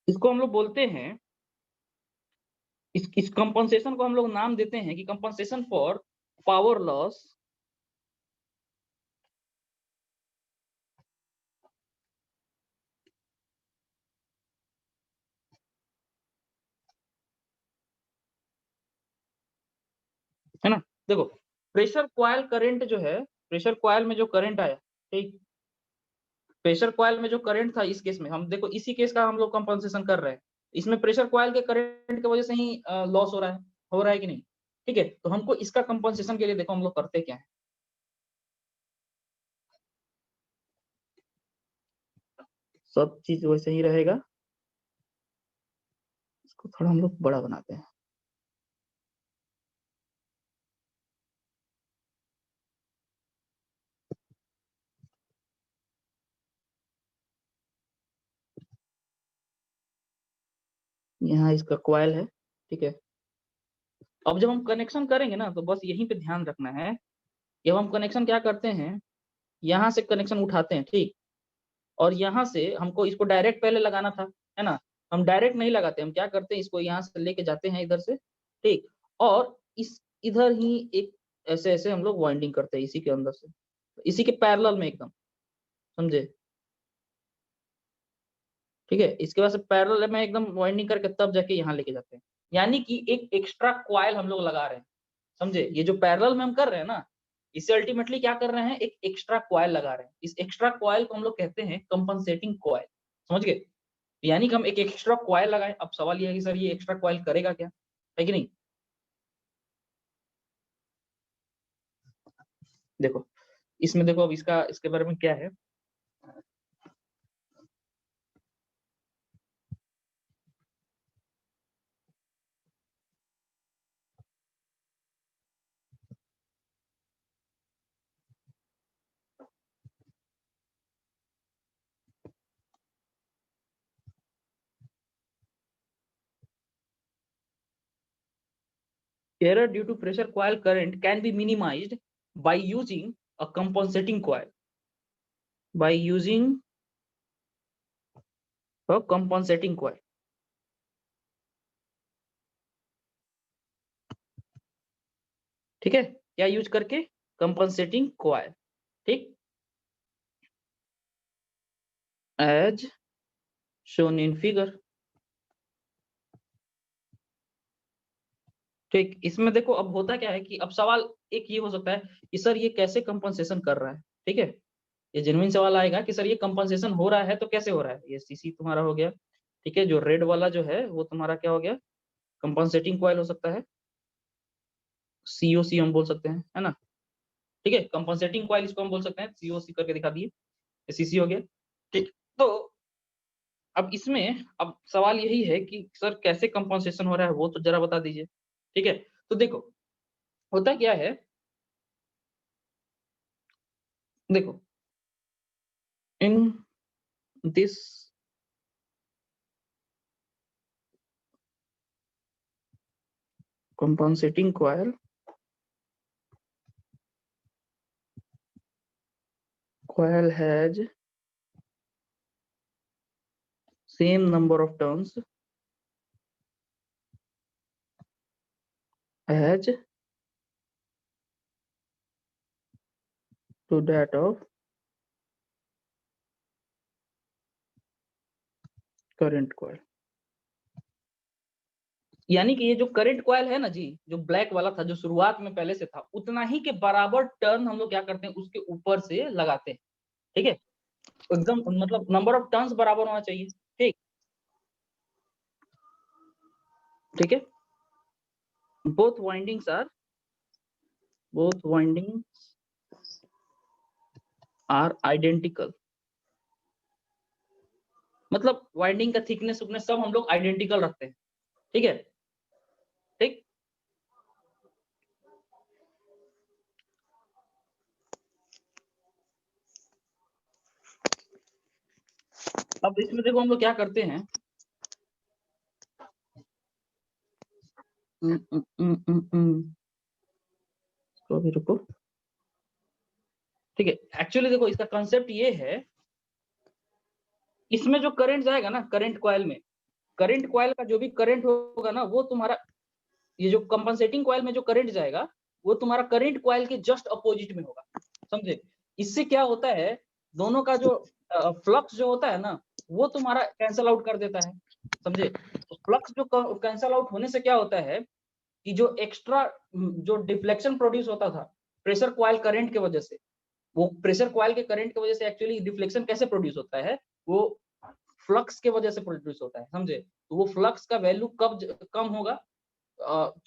इसको हम लोग बोलते हैं, इस कंपनसेशन को हम लोग नाम देते हैं कि कंपनसेशन फॉर पावर लॉस है ना? देखो प्रेशर कॉइल करंट जो है, प्रेशर कॉइल में जो करंट आया, ठीक, प्रेशर कॉइल में जो करंट था इस केस में, हम देखो इसी केस का हम लोग कंपनसेशन कर रहे हैं। इसमें प्रेशर कॉइल के करंट की वजह से ही लॉस हो रहा है कि नहीं? ठीक है, तो हमको इसका कंपनसेशन के लिए देखो हम लोग करते क्या है, सब चीज वैसे ही रहेगा, इसको थोड़ा हम लोग बड़ा बनाते हैं। यहाँ इसका कॉइल है, ठीक है? अब जब हम कनेक्शन करेंगे ना तो बस यहीं पे ध्यान रखना है, जब हम कनेक्शन क्या करते हैं, यहाँ से कनेक्शन उठाते हैं, ठीक, और यहाँ से हमको इसको डायरेक्ट पहले लगाना था, है ना? हम डायरेक्ट नहीं लगाते, हम क्या करते हैं, इसको यहाँ से लेके जाते हैं इधर से, ठीक, और इस इधर ही एक ऐसे ऐसे हम लोग वाइंडिंग करते हैं इसी के अंदर से, इसी के पैरेलल में एकदम, समझे, ठीक है। इसके बाद से पैरेलल में एकदम वाइंडिंग करके तब जाके यहाँ लेके जाते हैं, यानी कि एक एक्स्ट्रा कॉइल हम लोग लगा रहे हैं, समझे। ये जो पैरेलल में हम कर रहे हैं ना, इससे अल्टीमेटली क्या कर रहे हैं, एक एक्स्ट्रा कॉइल लगा रहे हैं। इस एक्स्ट्रा कॉइल को हम लोग कहते हैं कंपनसेटिंग कॉइल, समझ गए। यानी कि हम एक एक्स्ट्रा कॉइल लगाएं। अब सवाल ये है कि सर ये एक्स्ट्रा कॉइल करेगा क्या, है कि नहीं। देखो इसमें देखो, अब इसके बारे में क्या है, error due to pressure coil current can be minimized by using a compensating coil, by using a compensating coil, ठीक है। क्या यूज करके, कंपनसेटिंग कॉइल, ठीक, एज शोन इन फिगर, ठीक। इसमें देखो अब होता क्या है कि अब सवाल एक ये हो सकता है कि सर ये कैसे कंपनसेशन कर रहा है, ठीक है। ये जेन्युइन सवाल आएगा कि सर ये कंपनसेशन हो रहा है तो कैसे हो रहा है। ये सीसी तुम्हारा हो गया, ठीक है। जो रेड वाला जो है वो तुम्हारा क्या हो गया, कंपनसेटिंग कॉइल हो सकता है, सीओसी हम बोल सकते हैं, है ना, ठीक है। कंपनसेटिंग कॉइल इसको हम बोल सकते हैं, सीओसी करके दिखा दिए, सीसी हो गया, ठीक। तो अब इसमें अब सवाल यही है कि सर कैसे कंपनसेशन हो रहा है वो तो जरा बता दीजिए, ठीक है। तो देखो होता क्या है, देखो in this compensating coil has same number of turns as to that of current coil। यानी कि ये जो करंट कॉइल है ना जी, जो ब्लैक वाला था, जो शुरुआत में पहले से था, उतना ही के बराबर टर्न हम लोग क्या करते हैं, उसके ऊपर से लगाते हैं, ठीक है। एकदम मतलब नंबर ऑफ टर्न्स बराबर होना चाहिए, ठीक, ठीक है। बोथ वाइंडिंग्स आर आइडेंटिकल, मतलब वाइंडिंग का थिकनेस उकनेस सब हम लोग आइडेंटिकल रखते हैं, ठीक है, ठीक। अब इसमें देखो हम लोग क्या करते हैं, तो अभी रुको, ठीक है। एक्चुअली देखो इसका कॉन्सेप्ट ये है, इसमें जो करंट जाएगा ना, करंट कॉइल में, करंट कॉइल का जो भी करंट होगा ना, वो तुम्हारा ये जो कंपनसेटिंग कॉइल में जो करंट जाएगा वो तुम्हारा करंट कॉइल के जस्ट अपोजिट में होगा, समझे। इससे क्या होता है, दोनों का जो फ्लक्स जो होता है ना, वो तुम्हारा कैंसल आउट कर देता है, समझे। तो फ्लक्स जो कैंसल आउट होने से क्या होता है कि जो एक्स्ट्रा जो डिफ्लेक्शन प्रोड्यूस होता था प्रेशर कॉइल करंट के वजह से, वो प्रेशर कॉइल के करंट की वजह से एक्चुअली डिफ्लेक्शन कैसे प्रोड्यूस होता है, वो फ्लक्स के वजह से प्रोड्यूस होता है, समझे। तो वो फ्लक्स का वैल्यू कब कम होगा,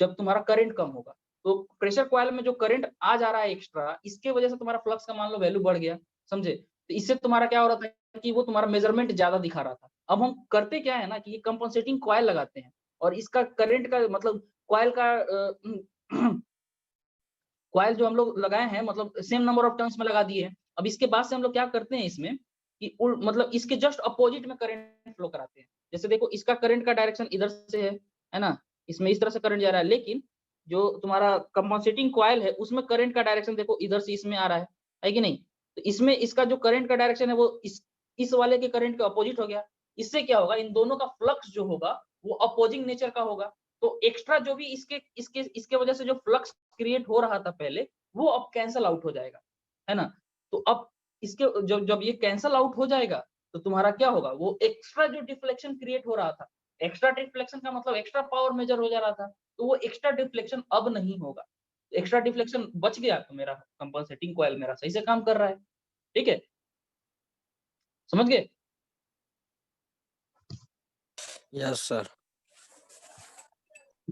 जब तुम्हारा करंट कम होगा। तो प्रेशर कॉइल में जो करंट आ जा रहा है एक्स्ट्रा, इसके वजह से तुम्हारा फ्लक्स का मान लो वैल्यू बढ़ गया, समझे। तो इससे तुम्हारा क्या हो रहा था कि वो तुम्हारा मेजरमेंट ज्यादा दिखा रहा था। अब हम करते क्या है ना कि ये कंपनसेटिंग कॉइल लगाते हैं और इसका करंट का मतलब कॉइल का कॉइल जो हम लोग लगाए हैं मतलब सेम नंबर ऑफ टर्न्स में लगा दिए हैं। अब इसके बाद से हम लोग क्या करते हैं इसमें कि मतलब इसके जस्ट अपोजिट में करंट फ्लो कराते हैं। जैसे देखो इसका करंट का डायरेक्शन इधर से है ना, इसमें इस तरह से करंट जा रहा है, लेकिन जो तुम्हारा कंपनसेटिंग कॉइल है उसमें करंट का डायरेक्शन देखो इधर से इसमें आ रहा है कि नहीं। तो इसमें इसका जो करंट का डायरेक्शन है वो इस वाले के करंट के अपोजिट हो गया। इससे क्या होगा, इन दोनों का फ्लक्स जो होगा वो अपोजिंग नेचर का होगा। तो एक्स्ट्रा जो भी इसके वजह से जो फ्लक्स क्रिएट हो रहा था पहले, वो अब कैंसल आउट हो जाएगा, है ना। तो अब इसके जब ये कैंसल आउट हो जाएगा तो तुम्हारा क्या होगा, वो एक्स्ट्रा जो डिफ्लेक्शन क्रिएट हो रहा था, एक्स्ट्रा डिफ्लेक्शन का मतलब एक्स्ट्रा पावर मेजर हो जा रहा था, तो वो एक्स्ट्रा डिफ्लेक्शन अब नहीं होगा। एक्स्ट्रा डिफ्लेक्शन बच गया तो मेरा कंपनसेटिंग कॉइल मेरा सही से काम कर रहा है। ठीक है, समझ गए। Yes sir.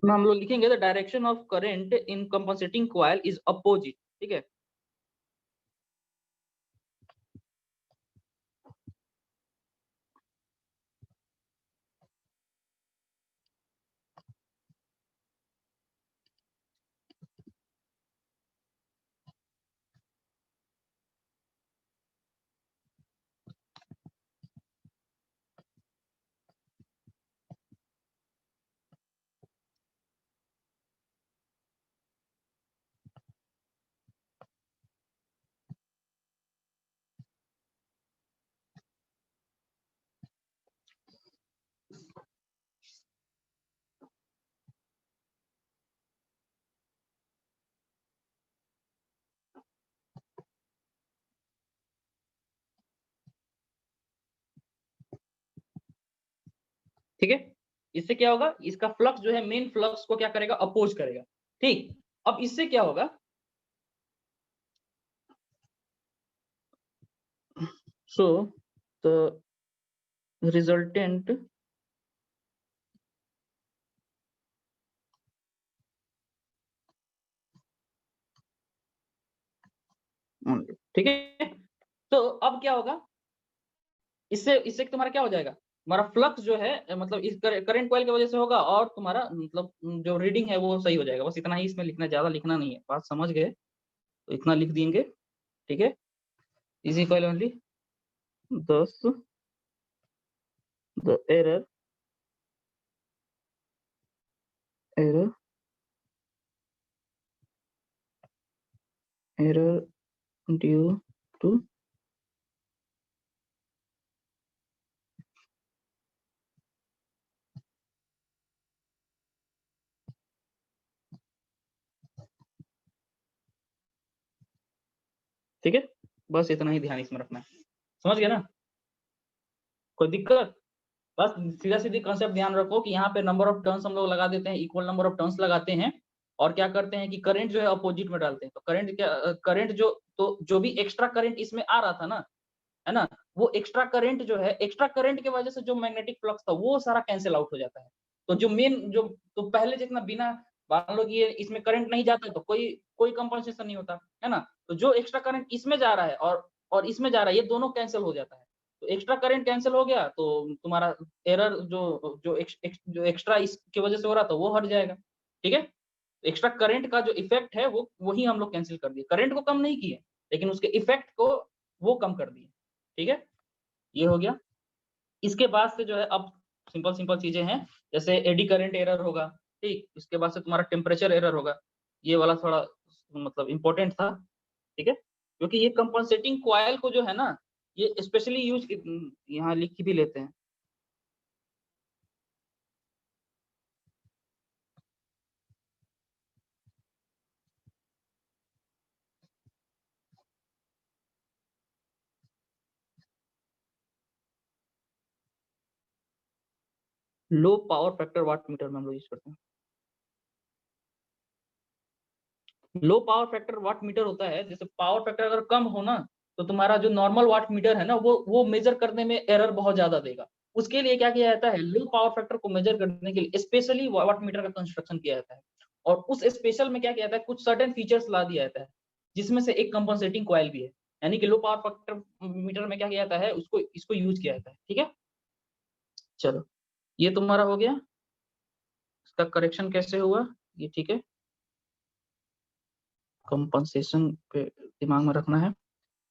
हम लोग लिखेंगे the direction of current in compensating coil is opposite. ठीक है, ठीक है। इससे क्या होगा, इसका फ्लक्स जो है मेन फ्लक्स को क्या करेगा, अपोज करेगा। ठीक, अब इससे क्या होगा, सो द रिजल्टेंट ठीक है। तो अब क्या होगा, इससे इससे तुम्हारा क्या हो जाएगा, तुम्हारा फ्लक्स जो है मतलब इस करंट कॉइल की वजह से होगा, और तुम्हारा मतलब जो रीडिंग है वो सही हो जाएगा। बस इतना ही इसमें लिखना, ज्यादा लिखना नहीं है। बात समझ गए तो इतना लिख देंगे। ठीक है, easy coil only 10 the error due to ठीक है, बस इतना ही ध्यान इसमें रखना है। समझ गए ना, कोई दिक्कत। बस सीधा सीधी कंसेप्ट ध्यान रखो कि यहाँ पे नंबर ऑफ टर्न्स हम लोग लगा देते हैं, इक्वल नंबर ऑफ टर्न्स लगाते हैं, और क्या करते हैं कि करंट जो है अपोजिट में डालते हैं। तो करंट जो, तो जो भी एक्स्ट्रा करंट इसमें आ रहा था ना, है ना, वो एक्स्ट्रा करंट जो है, एक्स्ट्रा करंट की वजह से जो मैग्नेटिक फ्लक्स था वो सारा कैंसिल आउट हो जाता है। तो जो मेन जो, तो पहले जितना बिना, मान लो कि ये इसमें करंट नहीं जाता तो कोई कोई कंपनसेशन नहीं होता, है ना। तो जो एक्स्ट्रा करंट इसमें जा रहा है और इसमें जा रहा है, ये दोनों कैंसिल हो जाता है। तो एक्स्ट्रा करंट कैंसिल हो गया तो तुम्हारा एरर जो एक्स्ट्रा इसकी वजह से हो रहा था वो हट जाएगा। ठीक है, एक्स्ट्रा करंट का जो इफेक्ट है वो वही हम लोग कैंसिल कर दिए। करंट को कम नहीं किए, लेकिन उसके इफेक्ट को वो कम कर दिए। ठीक है, ये हो गया। इसके बाद से जो है अब सिंपल सिंपल चीजें हैं, जैसे एडी करंट एरर होगा। ठीक, इसके बाद से तुम्हारा टेम्परेचर एरर होगा। ये वाला थोड़ा मतलब इंपॉर्टेंट था। ठीक है, क्योंकि ये कंपनसेटिंग कॉइल को जो है ना, ये स्पेशली यूज यहाँ लिख भी लेते हैं। Low power factor watt meter में हम लोग यूज करते हैं। Low power factor watt meter होता है, जैसे पावर फैक्टर अगर कम हो ना, तो तुम्हारा जो नॉर्मल वाट मीटर है ना, वो मेजर करने में एरर बहुत ज्यादा देगा। उसके लिए क्या किया जाता है, लो पावर फैक्टर को मेजर करने के लिए स्पेशली वाट मीटर का कंस्ट्रक्शन किया जाता है। और उस स्पेशल में क्या किया जाता है, कुछ सर्टेन फीचर्स ला दिया जाता है, जिसमें से एक कंपनसेटिंग कॉइल भी है। यानी कि लो पावर फैक्टर मीटर में क्या किया जाता है, उसको इसको यूज किया जाता है। ठीक है, चलो ये तुम्हारा हो गया। इसका करेक्शन कैसे हुआ ये, ठीक है, कंपनसेशन पे दिमाग में रखना है।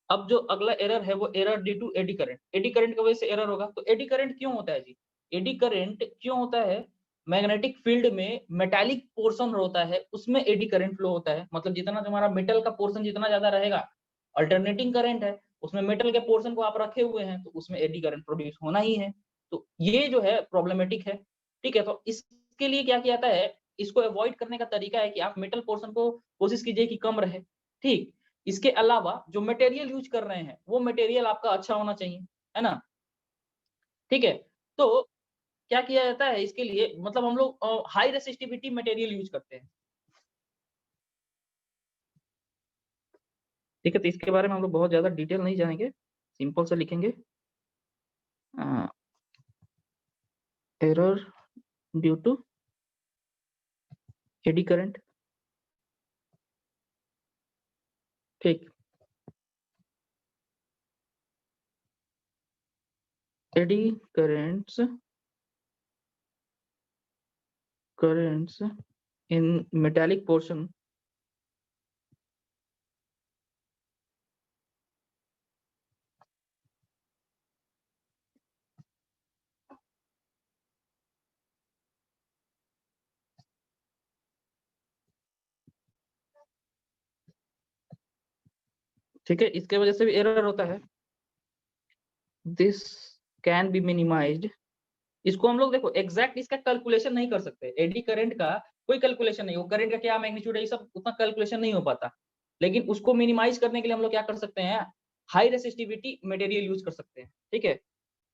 अब जो अगला एरर है वो error due to eddy current. Eddy current की वजह से एरर होगा। तो एडी करंट क्यों होता है जी, एडी करंट क्यों होता है, मैग्नेटिक फील्ड में मेटालिक पोर्शन होता है, उसमें एडी करंट फ्लो होता है। मतलब जितना तुम्हारा मेटल का पोर्शन जितना ज्यादा रहेगा, अल्टरनेटिंग करंट है, उसमें मेटल के पोर्शन को आप रखे हुए हैं, तो उसमें एडी करंट प्रोड्यूस होना ही है। तो ये जो है प्रॉब्लमेटिक है, ठीक है। तो इसके लिए क्या किया जाता है, इसको अवॉइड करने का तरीका है कि आप मेटल पोर्शन को कोशिश कीजिए कि कम रहे, ठीक। इसके अलावा जो मटेरियल यूज कर रहे हैं वो मटेरियल आपका अच्छा होना चाहिए, है ना, ठीक है। तो क्या किया जाता है इसके लिए, मतलब हम लोग हाई रेसिस्टिविटी मटेरियल यूज करते हैं, ठीक है। तो इसके बारे में हम लोग बहुत ज्यादा डिटेल नहीं जानेंगे, सिंपल से लिखेंगे error due to eddy current, ठीक। Eddy currents in metallic portion ठीक है, इसके वजह से भी एरर होता है। दिस कैन बी मिनिमाइज्ड, इसको हम लोग देखो एग्जैक्ट इसका कैलकुलेशन नहीं कर सकते, एडी करंट का कोई कैलकुलेशन नहीं, वो करंट का क्या मैग्नीट्यूड है ये सब उतना कैलकुलेशन नहीं हो पाता, लेकिन उसको मिनिमाइज करने के लिए हम लोग क्या कर सकते हैं, हाई रेसिस्टिविटी मटेरियल यूज कर सकते हैं, ठीक है।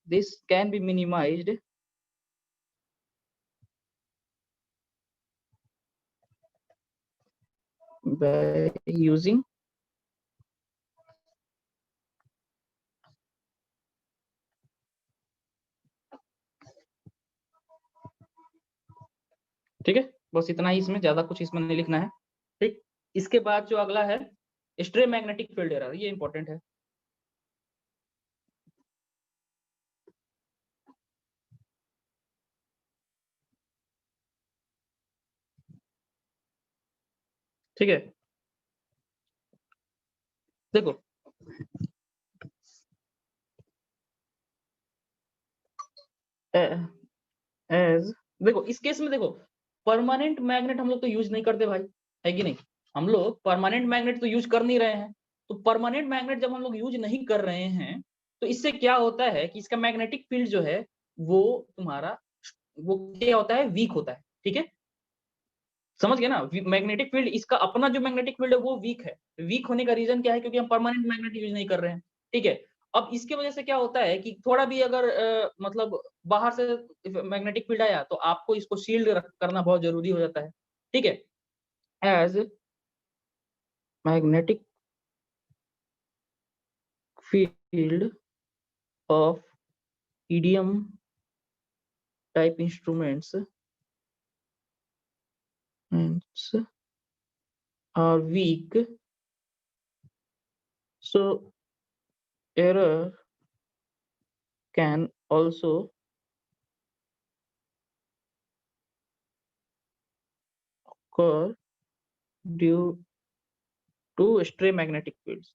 This can be minimised by using ठीक है, बस इतना ही, इसमें ज्यादा कुछ इसमें नहीं लिखना है, ठीक। इसके बाद जो अगला है स्ट्रे मैग्नेटिक फील्ड एरर, ये इंपॉर्टेंट है, ठीक है। देखो एज देखो इस केस में देखो परमानेंट मैग्नेट हम लोग तो यूज नहीं करते भाई, है कि नहीं, हम लोग परमानेंट मैग्नेट तो यूज कर नहीं रहे हैं। तो परमानेंट मैग्नेट जब हम लोग यूज नहीं कर रहे हैं तो इससे क्या होता है कि इसका मैग्नेटिक फील्ड जो है वो तुम्हारा वो क्या होता है, वीक होता है, ठीक है, समझ गए ना। मैग्नेटिक फील्ड इसका अपना जो मैग्नेटिक फील्ड है वो वीक है। वीक होने का रीजन क्या है, क्योंकि हम परमानेंट मैग्नेट यूज नहीं कर रहे हैं, ठीक है। अब इसके वजह से क्या होता है कि थोड़ा भी अगर मतलब बाहर से मैग्नेटिक फील्ड आया तो आपको इसको शील्ड करना बहुत जरूरी हो जाता है, ठीक है। As magnetic field of EDM type instruments are weak, so error can also occur due to stray magnetic fields,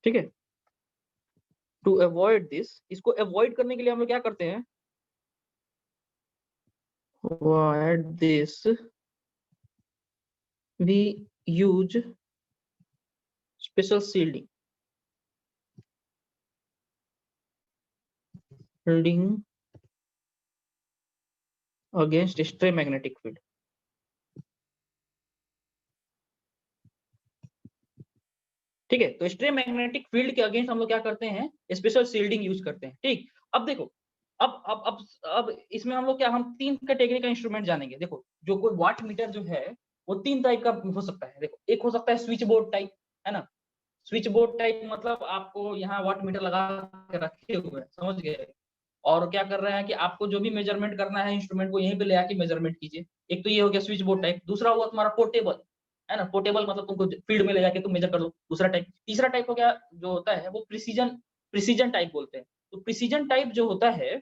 ठीक है। टू अवॉइड दिस, इसको अवॉइड करने के लिए हम लोग क्या करते हैं, avoid this we use special shielding against stray magnetic field, ठीक है। तो स्ट्रे मैग्नेटिक फील्ड के अगेंस्ट हम लोग क्या करते हैं, स्पेशल शील्डिंग यूज करते हैं, ठीक। अब देखो अब इसमें हम लोग क्या, हम 3 कैटेगरी का इंस्ट्रूमेंट जानेंगे। देखो जो कोई वाट मीटर जो है वो 3 टाइप का हो सकता है। देखो एक हो सकता है स्विच बोर्ड टाइप, है ना, स्विच बोर्ड टाइप मतलब आपको यहाँ वाट मीटर लगा के रखे हुए हैं, समझ गए, और क्या कर रहे हैं कि आपको जो भी मेजरमेंट करना है इंस्ट्रूमेंट को यहीं पे ले आके मेजरमेंट कीजिए। एक तो ये हो गया स्विच बोर्ड टाइप। दूसरा हुआ तुम्हारा पोर्टेबल, है ना, पोर्टेबल मतलब तुमको फील्ड में ले जाके तुम मेजर कर लो, दूसरा टाइप। तीसरा टाइप हो गया जो होता है वो प्रिसीजन टाइप बोलते हैं। तो प्रिसीजन टाइप जो होता है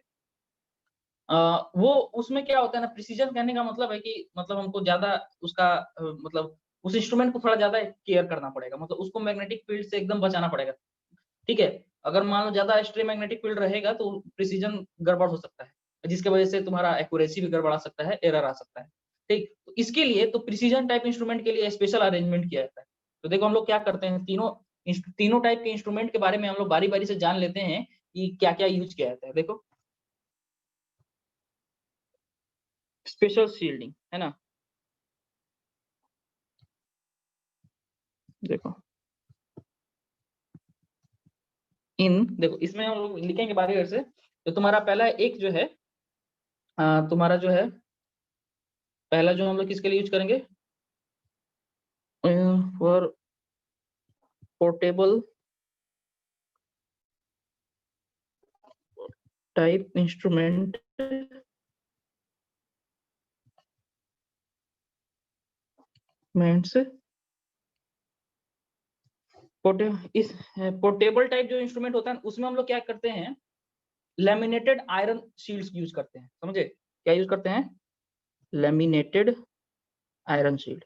वो उसमें क्या होता है ना, प्रिसीजन कहने का मतलब है कि मतलब हमको ज्यादा उसका मतलब उस इंस्ट्रूमेंट को थोड़ा ज्यादा केयर करना पड़ेगा, मतलब उसको मैग्नेटिक फील्ड से एकदम बचाना पड़ेगा, ठीक है। अगर मान लो ज्यादा स्ट्रे मैग्नेटिक फील्ड रहेगा तो प्रिसीजन गड़बड़ हो सकता है, जिसके वजह से तुम्हारा एक्यूरेसी भी गड़बड़ा सकता है, एरर आ सकता है, ठीक। तो इसके लिए तो प्रिसीजन टाइप इंस्ट्रूमेंट के लिए स्पेशल अरेंजमेंट किया जाता है। तो देखो हम लोग क्या करते हैं, तीनों तीनों टाइप के इंस्ट्रूमेंट के बारे में हम लोग बारी बारी से जान लेते हैं कि क्या क्या यूज किया जाता है। देखो स्पेशल शील्डिंग है ना, देखो देखो इसमें हम लोग लिखेंगे बारी बारी से। तो तुम्हारा पहला एक जो है तुम्हारा जो है पहला जो हम लोग किसके लिए यूज करेंगे, for portable type instrument portable type जो इंस्ट्रूमेंट होता है उसमें हम लोग क्या करते हैं, लैमिनेटेड आयरन शील्ड्स यूज करते हैं। समझे क्या यूज करते हैं, लैमिनेटेड आयरन शील्ड।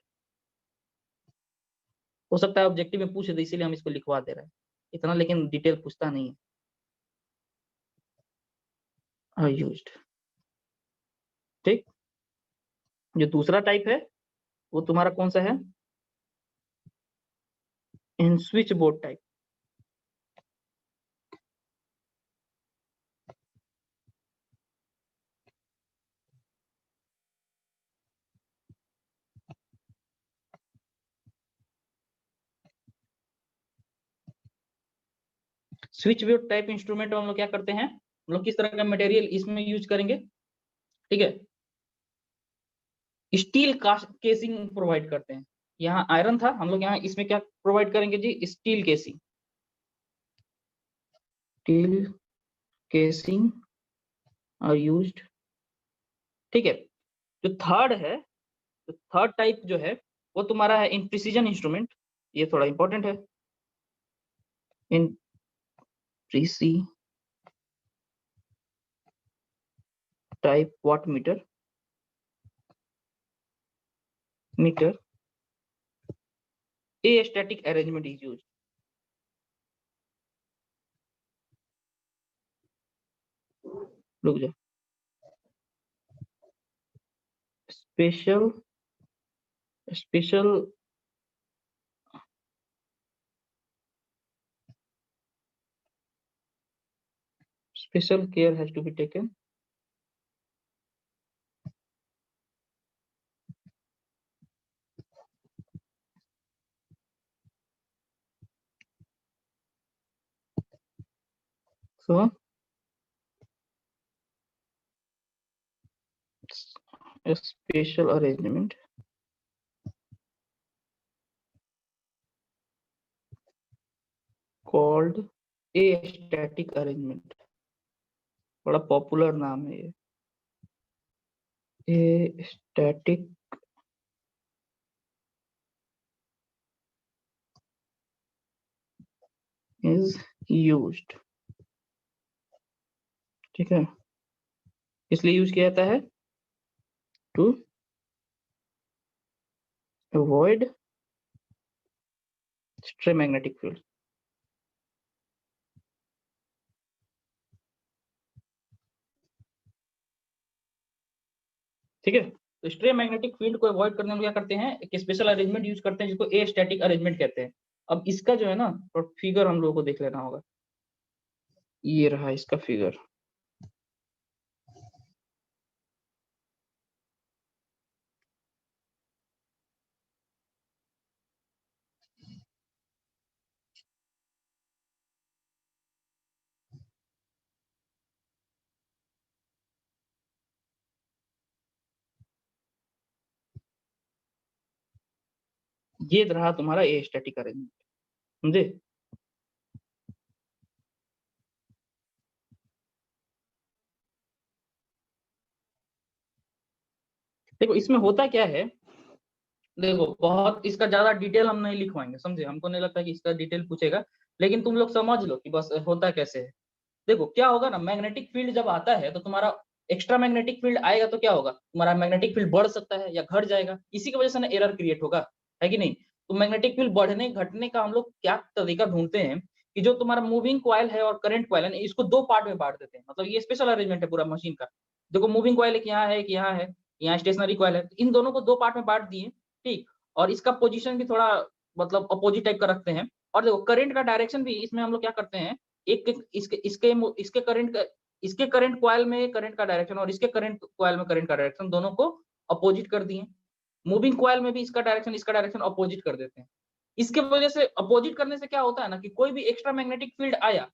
हो सकता है ऑब्जेक्टिव में पूछे तो इसीलिए हम इसको लिखवा दे रहे हैं इतना, लेकिन डिटेल पूछता नहीं है। आर यूज्ड, ठीक। जो दूसरा टाइप है वो तुम्हारा कौन सा है, in switchboard type. Switchboard type instrument में हम लोग क्या करते हैं, हम लोग किस तरह का मटेरियल इसमें यूज करेंगे, ठीक है, स्टील का केसिंग प्रोवाइड करते हैं। यहाँ आयरन था, हम लोग यहाँ इसमें क्या प्रोवाइड करेंगे जी, steel casing. Steel casing are used, ठीक है। जो थर्ड है, तो थर्ड टाइप जो है वो तुम्हारा है इन प्रिसीजन इंस्ट्रूमेंट। ये थोड़ा इंपॉर्टेंट है, in precise type wattmeter a static arrangement is used. रुक जा, special care has to be taken so a special arrangement called a static arrangement, बड़ा पॉपुलर नाम है ये, a static is used, ठीक है। इसलिए यूज किया जाता है to avoid stray magnetic field, ठीक है। तो स्ट्रे मैग्नेटिक फील्ड को अवॉइड करने में क्या करते हैं, एक स्पेशल अरेंजमेंट यूज करते हैं जिसको ए स्टैटिक अरेंजमेंट कहते हैं। अब इसका जो है ना फिगर हम लोगों को देख लेना होगा, ये रहा इसका फिगर। ये रहा तुम्हारा ए स्टैटिक अरेंजमेंट, समझे। देखो इसमें होता क्या है, देखो बहुत इसका ज्यादा डिटेल हम नहीं लिखवाएंगे, समझे। हमको नहीं लगता कि इसका डिटेल पूछेगा, लेकिन तुम लोग समझ लो कि बस होता कैसे है। देखो क्या होगा ना, मैग्नेटिक फील्ड जब आता है तो तुम्हारा एक्स्ट्रा मैग्नेटिक फील्ड आएगा तो क्या होगा, तुम्हारा मैग्नेटिक फील्ड बढ़ सकता है या घट जाएगा। इसी की वजह से ना एरर क्रिएट होगा, है कि नहीं। तो मैग्नेटिक फील्ड बढ़ने घटने का हम लोग क्या तरीका ढूंढते हैं कि जो तुम्हारा मूविंग कॉइल है और करंट कॉइल है इसको दो पार्ट में बांट देते हैं। मतलब ये स्पेशल अरेंजमेंट है पूरा मशीन का। देखो मूविंग कॉइल एक यहाँ है, एक यहाँ है, यहाँ स्टेशनरी कॉइल है, इन दोनों को दो पार्ट में बांट दिए, ठीक। और इसका पोजीशन भी थोड़ा मतलब अपोजिट टाइप का रखते हैं। और देखो करंट का डायरेक्शन भी इसमें हम लोग क्या करते हैं, इसके करंट कॉइल में करंट का डायरेक्शन और इसके करंट कॉइल में करंट का डायरेक्शन दोनों को अपोजिट कर दिए। मूविंग कॉइल में भी इसका डायरेक्शन अपोजिट कर देते हैं। इसके वजह से अपोजिट करने से क्या होता है ना कि कोई भी एक्स्ट्रा मैग्नेटिक फील्ड आया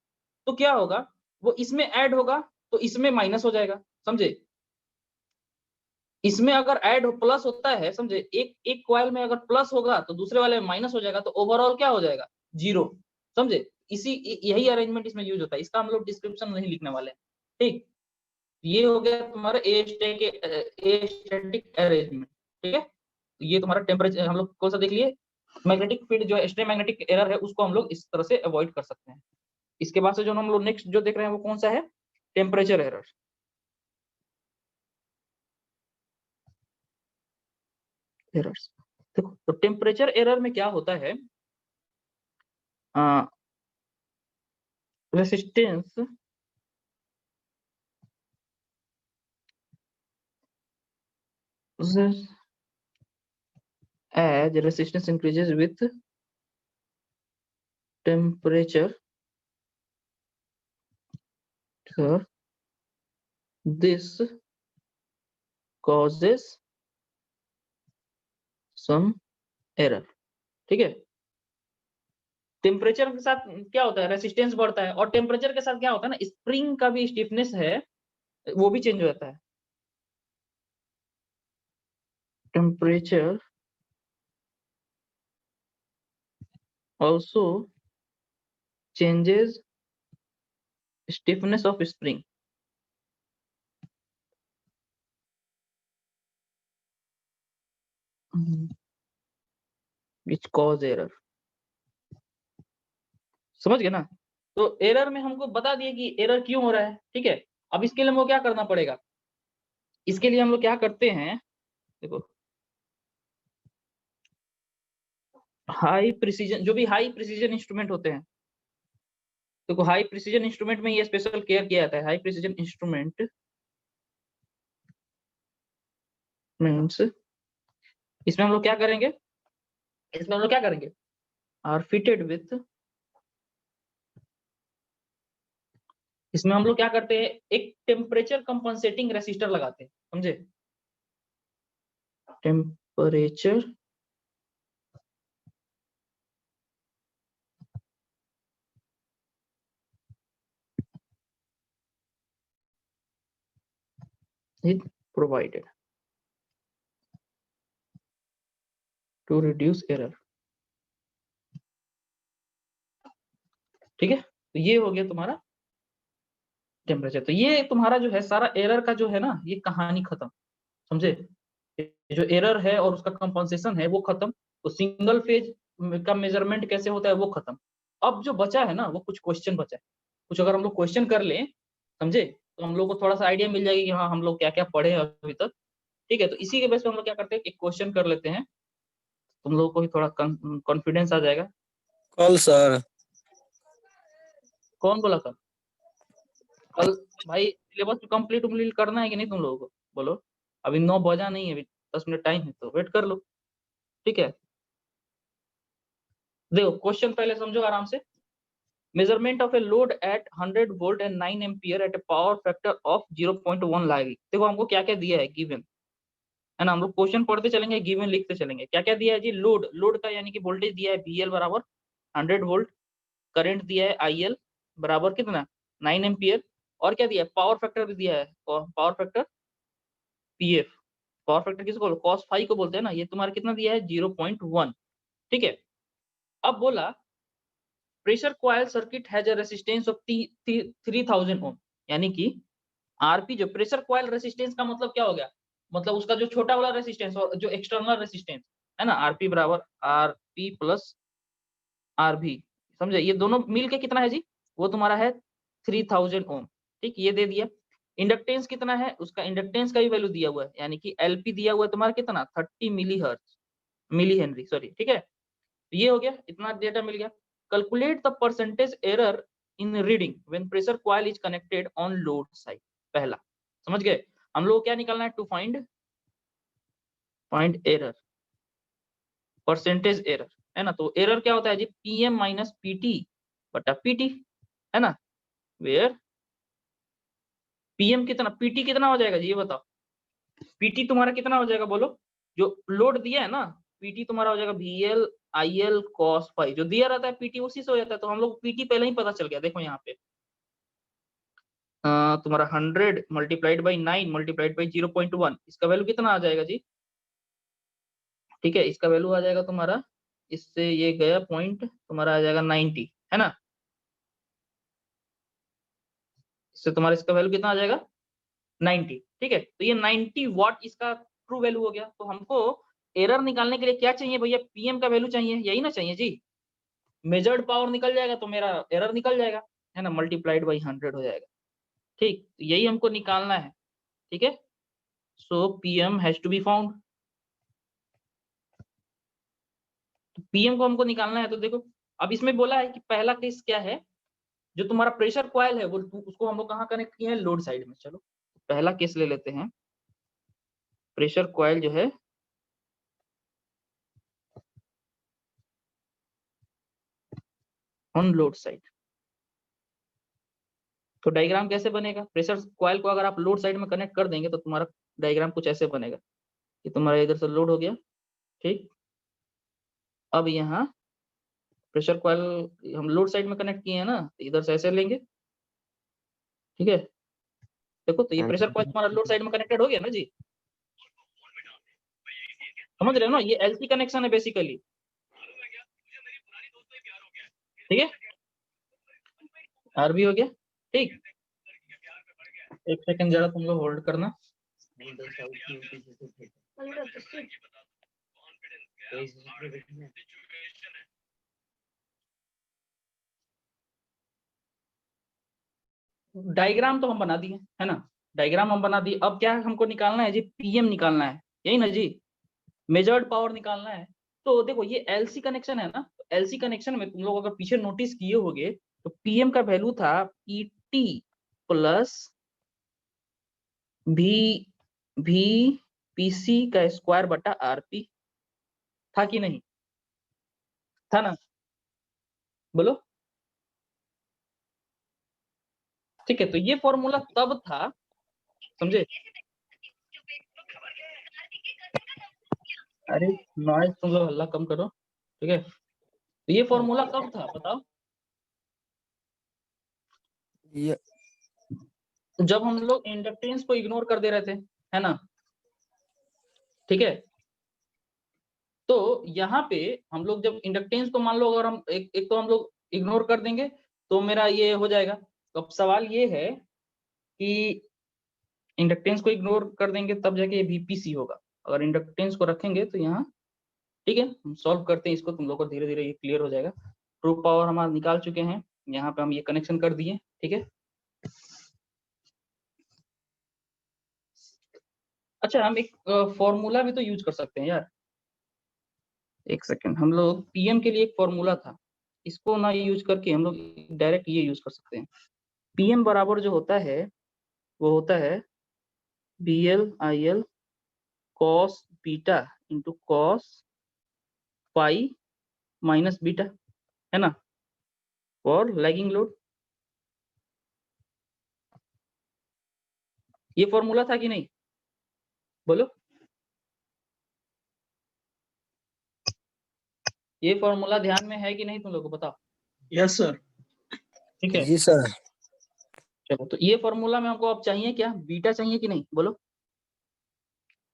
तो क्या होगा, वो इसमें ऐड होगा तो इसमें माइनस हो जाएगा, समझे। इसमें अगर ऐड प्लस होता है, समझे, एक कॉइल में अगर प्लस होगा तो दूसरे वाले में माइनस हो जाएगा, तो ओवरऑल क्या हो जाएगा, 0, समझे। यही अरेंजमेंट इसमें यूज होता है, इसका हम लोग डिस्क्रिप्शन नहीं लिखने वाले हैं, ठीक। ये हो गया तुम्हारा एस्टेटिक अरेंजमेंट, ठीक है। ये तुम्हारा टेम्परेचर हम लोग कौन सा देख लिए, मैग्नेटिक फील्ड जो एक्स्ट्रा मैग्नेटिक एरर है उसको हम लोग इस तरह से अवॉइड कर सकते हैं। इसके बाद से जो हम लोग नेक्स्ट जो देख रहे हैं वो कौन सा है, टेम्परेचर एरर। एरर्स देखो, तो टेम्परेचर एरर में क्या होता है, resistance as resistance increases with temperature, so this causes some error, ठीक है। टेम्परेचर के साथ क्या होता है, रेसिस्टेंस बढ़ता है, और टेम्परेचर के साथ क्या होता है ना, स्प्रिंग का भी स्टिफनेस है वो भी चेंज हो जाता है। Temperature also changes stiffness of spring, which cause error, समझ गए ना। तो एरर में हमको बता दिए कि एरर क्यों हो रहा है, ठीक है। अब इसके लिए हमको क्या करना पड़ेगा, इसके लिए हम लोग क्या करते हैं, देखो हाई प्रिसीजन, जो भी हाई प्रिसीजन इंस्ट्रूमेंट होते हैं, देखो हाई प्रिसीजन इंस्ट्रूमेंट में ये स्पेशल केयर किया जाता है। हाई प्रिसीजन इंस्ट्रूमेंट मींस इसमें हम लोग क्या करेंगे, आर फिटेड विथ, इसमें हम लोग क्या करते हैं, एक टेम्परेचर कंपनसेटिंग रेसिस्टर लगाते हैं, समझे। Temperature is provided to reduce error, ठीक है। तो ये हो गया तुम्हारा टेम्परेचर। तो ये तुम्हारा जो है सारा एरर का जो है ना, ये कहानी खत्म, समझे। जो एरर है और उसका कंपनसेशन है वो खत्म, तो सिंगल फेज का मेजरमेंट कैसे होता है वो खत्म। अब जो बचा है ना वो कुछ क्वेश्चन बचा है, कुछ अगर हम लोग क्वेश्चन कर लें, समझे, तो हम लोग को थोड़ा सा आइडिया मिल जाएगी कि हाँ हम लोग क्या क्या पढ़े हैं अभी तक, ठीक है। तो इसी के बेस पे हम लोग क्या करते हैं, एक क्वेश्चन कर लेते हैं, तुम लोगों को भी थोड़ा कॉन्फिडेंस आ जाएगा। कल सर, कौन बोला कल? कल भाई सिलेबस कंप्लीट करना है कि नहीं तुम लोगों को, बोलो। अभी 9 बजा नहीं है, अभी 10 मिनट टाइम है, तो वेट कर लो, ठीक है। देखो क्वेश्चन पहले समझो आराम से। Measurement of a load at 100 volt and 9 ampere at a power factor of 0.1 लागी। देखो हमको क्या क्या दिया है, गिवन है ना, हम लोग क्वेश्चन पढ़ते चलेंगे, गिवन लिखते चलेंगे। क्या क्या दिया है जी, लोड का यानी कि वोल्टेज दिया है VL बराबर 100 वोल्ट, करंट दिया है IL बराबर कितना 9 एम्पियर, और क्या दिया है, पावर फैक्टर भी दिया है, power factor PF, power factor किसको, cos फाई को बोलते हैं ना, ये तुम्हारा कितना दिया है 0.1, ठीक है। अब बोला pressure coil circuit has a resistance of 3000 ओम, यानी कि आरपी जो प्रेशर कॉइल रेजिस्टेंस का मतलब क्या हो गया, मतलब उसका जो छोटा वाला रेजिस्टेंस और जो एक्सटर्नल रेजिस्टेंस है ना, आरपी बराबर आरपी प्लस आरबी, समझे। ये दोनों मिलके कितना है जी, वो तुम्हारा है 3000 ओम, ठीक, ये दे दिया। इंडक्टेंस कितना है, उसका इंडक्टेंस का भी वैल्यू दिया हुआ है, यानी कि एलपी दिया हुआ है तुम्हारा कितना 30 मिली हेनरी, सॉरी, ठीक है। ये हो गया, इतना डेटा मिल गया। Calculate the percentage error in reading when pressure coil is connected on load side, पहला, समझ गए। हम लोग क्या निकालना है, to find error, percentage error, है ना। तो एरर क्या होता है जी, पीएम माइनस पीटी बटा पीटी, है ना, वेयर पीएम कितना, पीटी कितना हो जाएगा जी, ये बताओ। पीटी तुम्हारा कितना हो जाएगा बोलो, जो लोड दिया है ना, पीटी तुम्हारा हो जाएगा VL IL cos फाई, जो दिया रहता है पीटी उसी से हो जाता है। तो हम लोग पीटी पहले ही पता चल गया, देखो यहाँ पे तुम्हारा 100 मल्टीप्लाइड बाई 9 मल्टीप्लाइड बाई 0.1, इसका वैल्यू कितना आ जाएगा जी, ठीक है, इसका वैल्यू आ जाएगा तुम्हारा, इससे ये गया पॉइंट, तुम्हारा आ जाएगा 90, है ना। इससे तुम्हारा इसका वैल्यू कितना आ जाएगा 90, ठीक है। तो ये 90 वाट इसका ट्रू वैल्यू हो गया। तो हमको एरर निकालने के लिए क्या चाहिए भैया, पीएम का वैल्यू चाहिए, यही ना चाहिए जी। मेजर्ड पावर निकल जाएगा तो मेरा एरर निकल जाएगा, है ना, मल्टीप्लाइड बाई 100 हो जाएगा, ठीक। तो यही हमको निकालना है, ठीक है। So PM has to be found, PM को हमको निकालना है। तो देखो अब इसमें बोला है कि पहला केस क्या है, जो तुम्हारा प्रेशर कॉइल है वो उसको हम लोग कहाँ कनेक्ट किए हैं, लोड साइड में। चलो पहला केस ले लेते हैं, प्रेशर कॉइल जो है ऑन लोड साइड। तो डायग्राम कैसे बनेगा, प्रेशर कॉइल को अगर आप लोड साइड में कनेक्ट कर देंगे तो तुम्हारा डायग्राम कुछ ऐसे बनेगा कि तुम्हारा इधर से लोड हो गया, ठीक। अब यहाँ प्रेशर कॉइल हम लोड साइड में कनेक्ट किए हैं ना, तो इधर से ऐसे लेंगे, ठीक है। देखो तो ये प्रेशर कॉइल तुम्हारा लोड साइड में कनेक्टेड हो गया ना जी, समझ रहे हो ना, ये एलसी कनेक्शन है बेसिकली, ठीक है, आरबी हो गया, ठीक। एक सेकंड जरा तुम लोग होल्ड करना। डायग्राम तो हम बना दिए, है ना, डायग्राम हम बना दिए। अब क्या हमको निकालना है जी, पीएम निकालना है, यही ना जी, मेजर्ड पावर निकालना है। तो देखो ये एलसी कनेक्शन है ना, तो एलसी कनेक्शन में तुम लोग अगर पीछे नोटिस किए होगे तो पीएम का वैल्यू था पीटी प्लस भी पीसी का स्क्वायर बटा आरपी, था कि नहीं, था ना, बोलो, ठीक है। तो ये फॉर्मूला तब था, समझे, अरे नॉइज तुम लोग हल्ला कम करो, ठीक है। तो ये फॉर्मूला कब था बताओ, ये जब हम लोग इंडक्टेंस को इग्नोर कर दे रहे थे, है ना, ठीक है। तो यहाँ पे हम लोग जब इंडक्टेंस को मान लो अगर हम एक तो हम लोग इग्नोर कर देंगे तो मेरा ये हो जाएगा। तो अब सवाल ये है कि इंडक्टेंस को इग्नोर कर देंगे तब जाके ये VPC होगा, अगर इंडक्टेंस को रखेंगे तो यहाँ, ठीक है। हम सॉल्व करते हैं इसको, तुम लोग को धीरे धीरे ये क्लियर हो जाएगा। ट्रू पावर हमारा निकाल चुके हैं, यहाँ पे हम ये कनेक्शन कर दिए, ठीक है। अच्छा हम एक फॉर्मूला भी तो यूज कर सकते हैं यार, एक सेकेंड, हम लोग पीएम के लिए एक फॉर्मूला था, इसको ना यूज करके हम लोग डायरेक्ट ये यूज कर सकते हैं। पीएम बराबर जो होता है वो होता है BL IL cos beta into cos pi minus beta, है ना, फॉर लैगिंग लोड। ये फॉर्मूला था कि नहीं, बोलो, ये फॉर्मूला ध्यान में है कि नहीं तुम लोग को बताओ। Yes sir. ठीक है, जी सर। चलो तो ये फॉर्मूला में हमको अब चाहिए क्या, बीटा चाहिए कि नहीं, बोलो।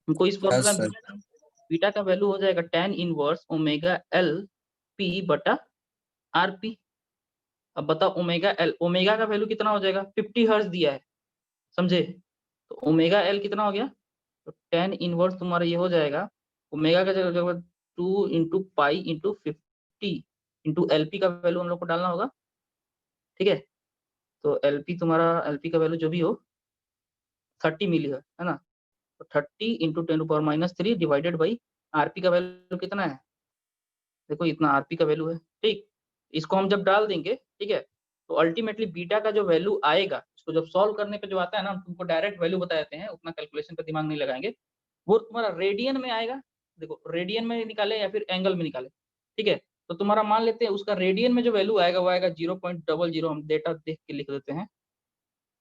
हमको इस फॉर्मूला में बीटा का वैल्यू हो जाएगा tan inverse omega L P बटा RP। अब बताओ ओमेगा L, ओमेगा का वैल्यू कितना हो जाएगा, 50 हर्ट्ज दिया है, समझे। तो ओमेगा L कितना हो गया, तो tan इनवर्स तुम्हारा ये हो जाएगा, ओमेगा का जगह 2 into pi into 50 into LP का वैल्यू हम लोग को डालना होगा, ठीक है। तो LP तुम्हारा, LP का वैल्यू जो भी हो 30 मिली है ना, तो 30 इंटू 10⁻³ डिवाइडेड बाई RP का वैल्यू कितना है, देखो इतना RP का वैल्यू है, ठीक। इसको हम जब डाल देंगे, ठीक है, तो अल्टीमेटली बीटा का जो वैल्यू आएगा, इसको जब सॉल्व करने पे जो आता है ना, हम तुमको डायरेक्ट वैल्यू बता देते हैं, उतना कैलकुलेशन पे दिमाग नहीं लगाएंगे, वो तुम्हारा रेडियन में आएगा। देखो रेडियन में निकाले या फिर एंगल में निकाले, ठीक है। तो तुम्हारा मान लेते हैं उसका रेडियन में जो वैल्यू आएगा वो आएगा 0.00, हम डेटा देख के लिख देते हैं,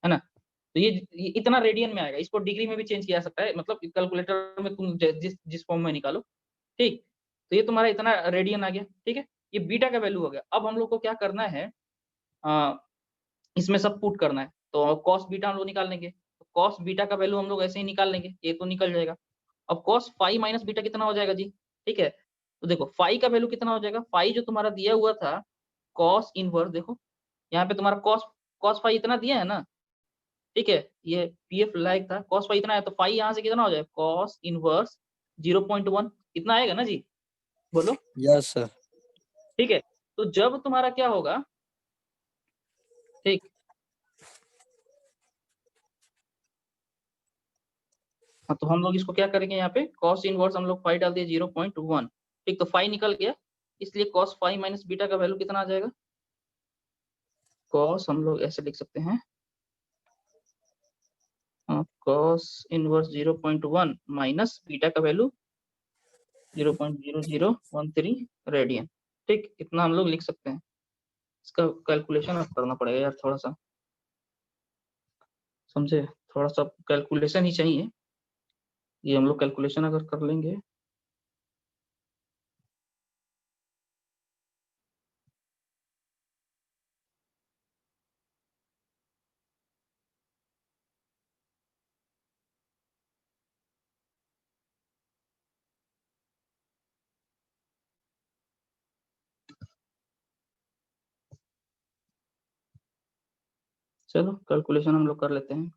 है ना। तो ये इतना रेडियन में आएगा, इसको डिग्री में भी चेंज किया जा सकता है, मतलब कैलकुलेटर में तुम जिस फॉर्म में निकालो, ठीक। तो ये तुम्हारा इतना रेडियन आ गया, ठीक है। ये बीटा का वैल्यू हो गया। अब हम लोग को क्या करना है, इसमें सब पुट करना है। तो कॉस बीटा हम लोग निकाल लेंगे, तो कॉस बीटा का वैल्यू हम लोग ऐसे ही निकाल लेंगे, ये तो निकल जाएगा। अब कॉस फाई माइनस बीटा कितना हो जाएगा जी, ठीक है। तो देखो फाई का वैल्यू कितना हो जाएगा, फाई जो तुम्हारा दिया हुआ था कॉस इनवर्स, देखो यहाँ पे तुम्हारा कॉस कॉस फाई इतना दिया है ना, ठीक है। ये पीएफ लाइक था, कॉस फाई इतना है, तो फाई यहाँ से कितना हो जाएगा, कॉस इनवर्स 0.1 इतना आएगा ना जी, बोलो। Yes sir. ठीक है, तो जब तुम्हारा क्या होगा, ठीक, हाँ, तो हम लोग इसको क्या करेंगे, यहाँ पे कॉस इनवर्स हम लोग फाई डाल दिए 0.1, ठीक। तो फाई निकल गया, इसलिए कॉस फाई माइनस बीटा का वैल्यू कितना आ जाएगा, कॉस हम लोग ऐसे लिख सकते हैं, कॉस इनवर्स 0.1 माइनस बीटा का वैल्यू 0.0013 रेडियन, ठीक। इतना हम लोग लिख सकते हैं। इसका कैलकुलेशन अब करना पड़ेगा यार, थोड़ा सा समझे, थोड़ा सा कैलकुलेशन ही चाहिए। ये हम लोग कैलकुलेशन अगर कर लेंगे, चलो कैलकुलेशन हम लोग कर लेते हैं।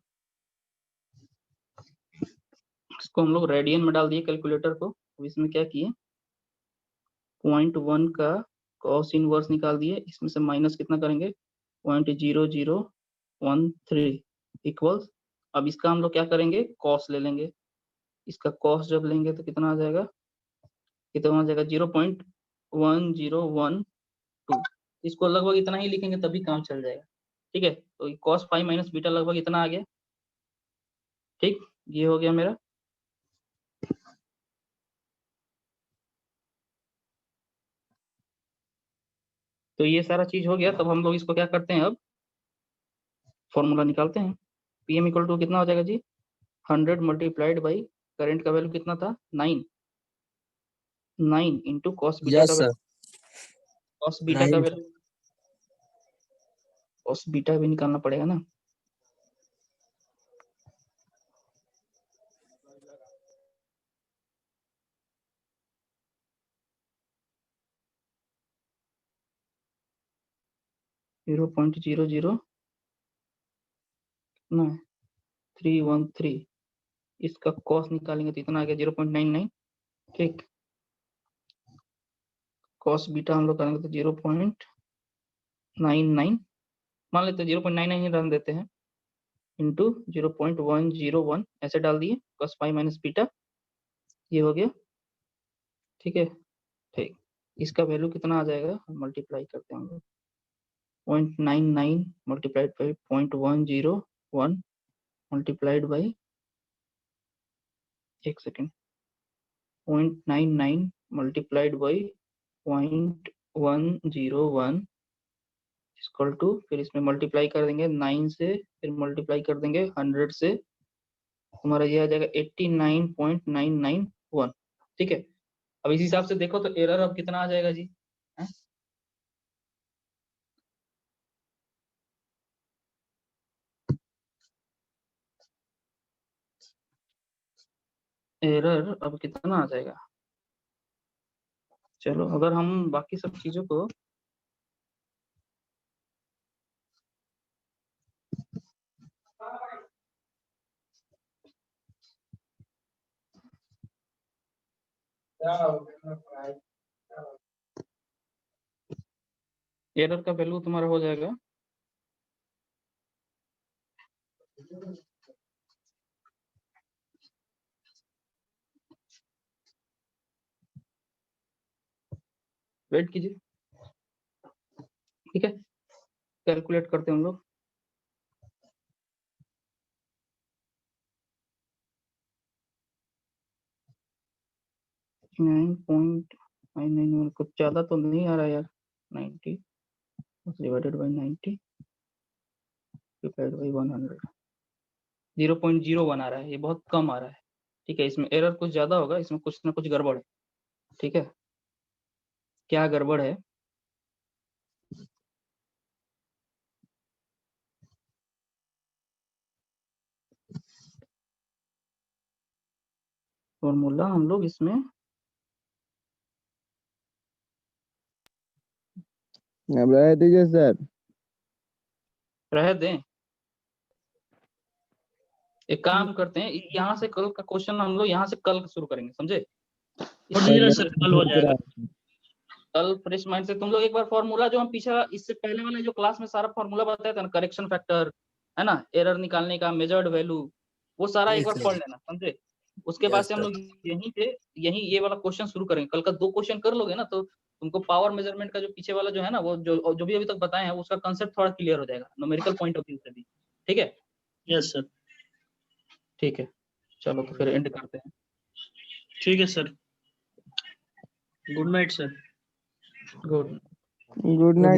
इसको हम लोग रेडियन में डाल दिए कैलकुलेटर को। अब इसमें क्या किए, 0.1 का कॉस इनवर्स निकाल दिए, इसमें से माइनस कितना करेंगे, 0.0013 इक्वल्स। अब इसका हम लोग क्या करेंगे, कॉस ले लेंगे। इसका कॉस जब लेंगे तो कितना आ जाएगा, कितना आ जाएगा 0.1012। इसको लगभग इतना ही लिखेंगे तभी काम चल जाएगा, ठीक है। तो कॉस फाइव माइनस बीटा लगभग इतना आ गया, ठीक। ये हो गया मेरा। तो ये सारा चीज हो गया, तब हम लोग इसको क्या करते हैं, अब फॉर्मूला निकालते हैं। पी एम इक्वल टू कितना हो जाएगा जी, 100 मल्टीप्लाइड बाई करंट का वैल्यू कितना था 9, 9 इंटू कॉस बीटा का yes sir. Value, cos beta का 9। वैल्यू, कॉस बीटा भी निकालना पड़ेगा ना। जीरो पॉइंट जीरो जीरो 313, इसका कॉस निकालेंगे तो इतना आ गया 0.99, ठीक। कॉस बीटा हम लोग करेंगे तो 0.99 मान लेते हैं, 0.99 ही रन देते हैं, इंटू 0.101 ऐसे डाल दिए, कॉस फाइव माइनस बीटा, ये हो गया, ठीक है, ठीक। इसका वैल्यू कितना आ जाएगा, मल्टीप्लाई करते हैं हम लोग, 0.99 मल्टीप्लाइड बाई 0.101 मल्टीप्लाइड बाई, एक second, 0.99 multiplied by 0.101 equal to, फिर इसमें मल्टीप्लाई कर देंगे 9 से, फिर मल्टीप्लाई कर देंगे 100 से, हमारा ये आ जाएगा 89.991, ठीक है। अब इस हिसाब से देखो तो एरर अब कितना आ जाएगा जी, एरर अब कितना आ जाएगा। चलो अगर हम बाकी सब चीजों को, एरर का वैल्यू तुम्हारा हो जाएगा, वेट कीजिए, ठीक है, कैलकुलेट करते हैं हम लोग। नहीं कुछ ज्यादा तो नहीं आ रहा यार। 90 डिवाइडेड बाई 90 डिवाइडेड बाई 100 0.01 आ रहा है, ये बहुत कम आ रहा है। ठीक है, इसमें एरर कुछ ज्यादा होगा, इसमें कुछ ना कुछ गड़बड़ है। ठीक है, क्या गड़बड़ है? फॉर्मूला हम लोग इसमें अब रहे दीजिए सर। रह दें। एक काम करते हैं, यहाँ से कल का क्वेश्चन हम लोग यहाँ से कल शुरू करेंगे, समझे? सर कल हो जाएगा। कल फ्रेश माइंड से तुम लोग एक बार फॉर्मूला जो हम पीछे इससे पहले वाले जो क्लास में सारा फॉर्मूला बताया था ना, करेक्शन फैक्टर है ना, एरर निकालने का, मेजर्ड वैल्यू, वो सारा एक बार पढ़ लेना, समझे? उसके बाद से हम लोग यही ये वाला क्वेश्चन शुरू करेंगे। कल का 2 क्वेश्चन कर लोगे ना तो तुमको पावर मेजरमेंट का जो पीछे वाला जो है ना, वो जो भी अभी तक बताए हैं उसका कंसेप्ट थोड़ा क्लियर हो जाएगा न्यूमेरिकल पॉइंट ऑफ व्यू से भी। ठीक है? Yes sir. ठीक है, चलो तो फिर एंड करते हैं। ठीक है sir, good night sir. Good good night.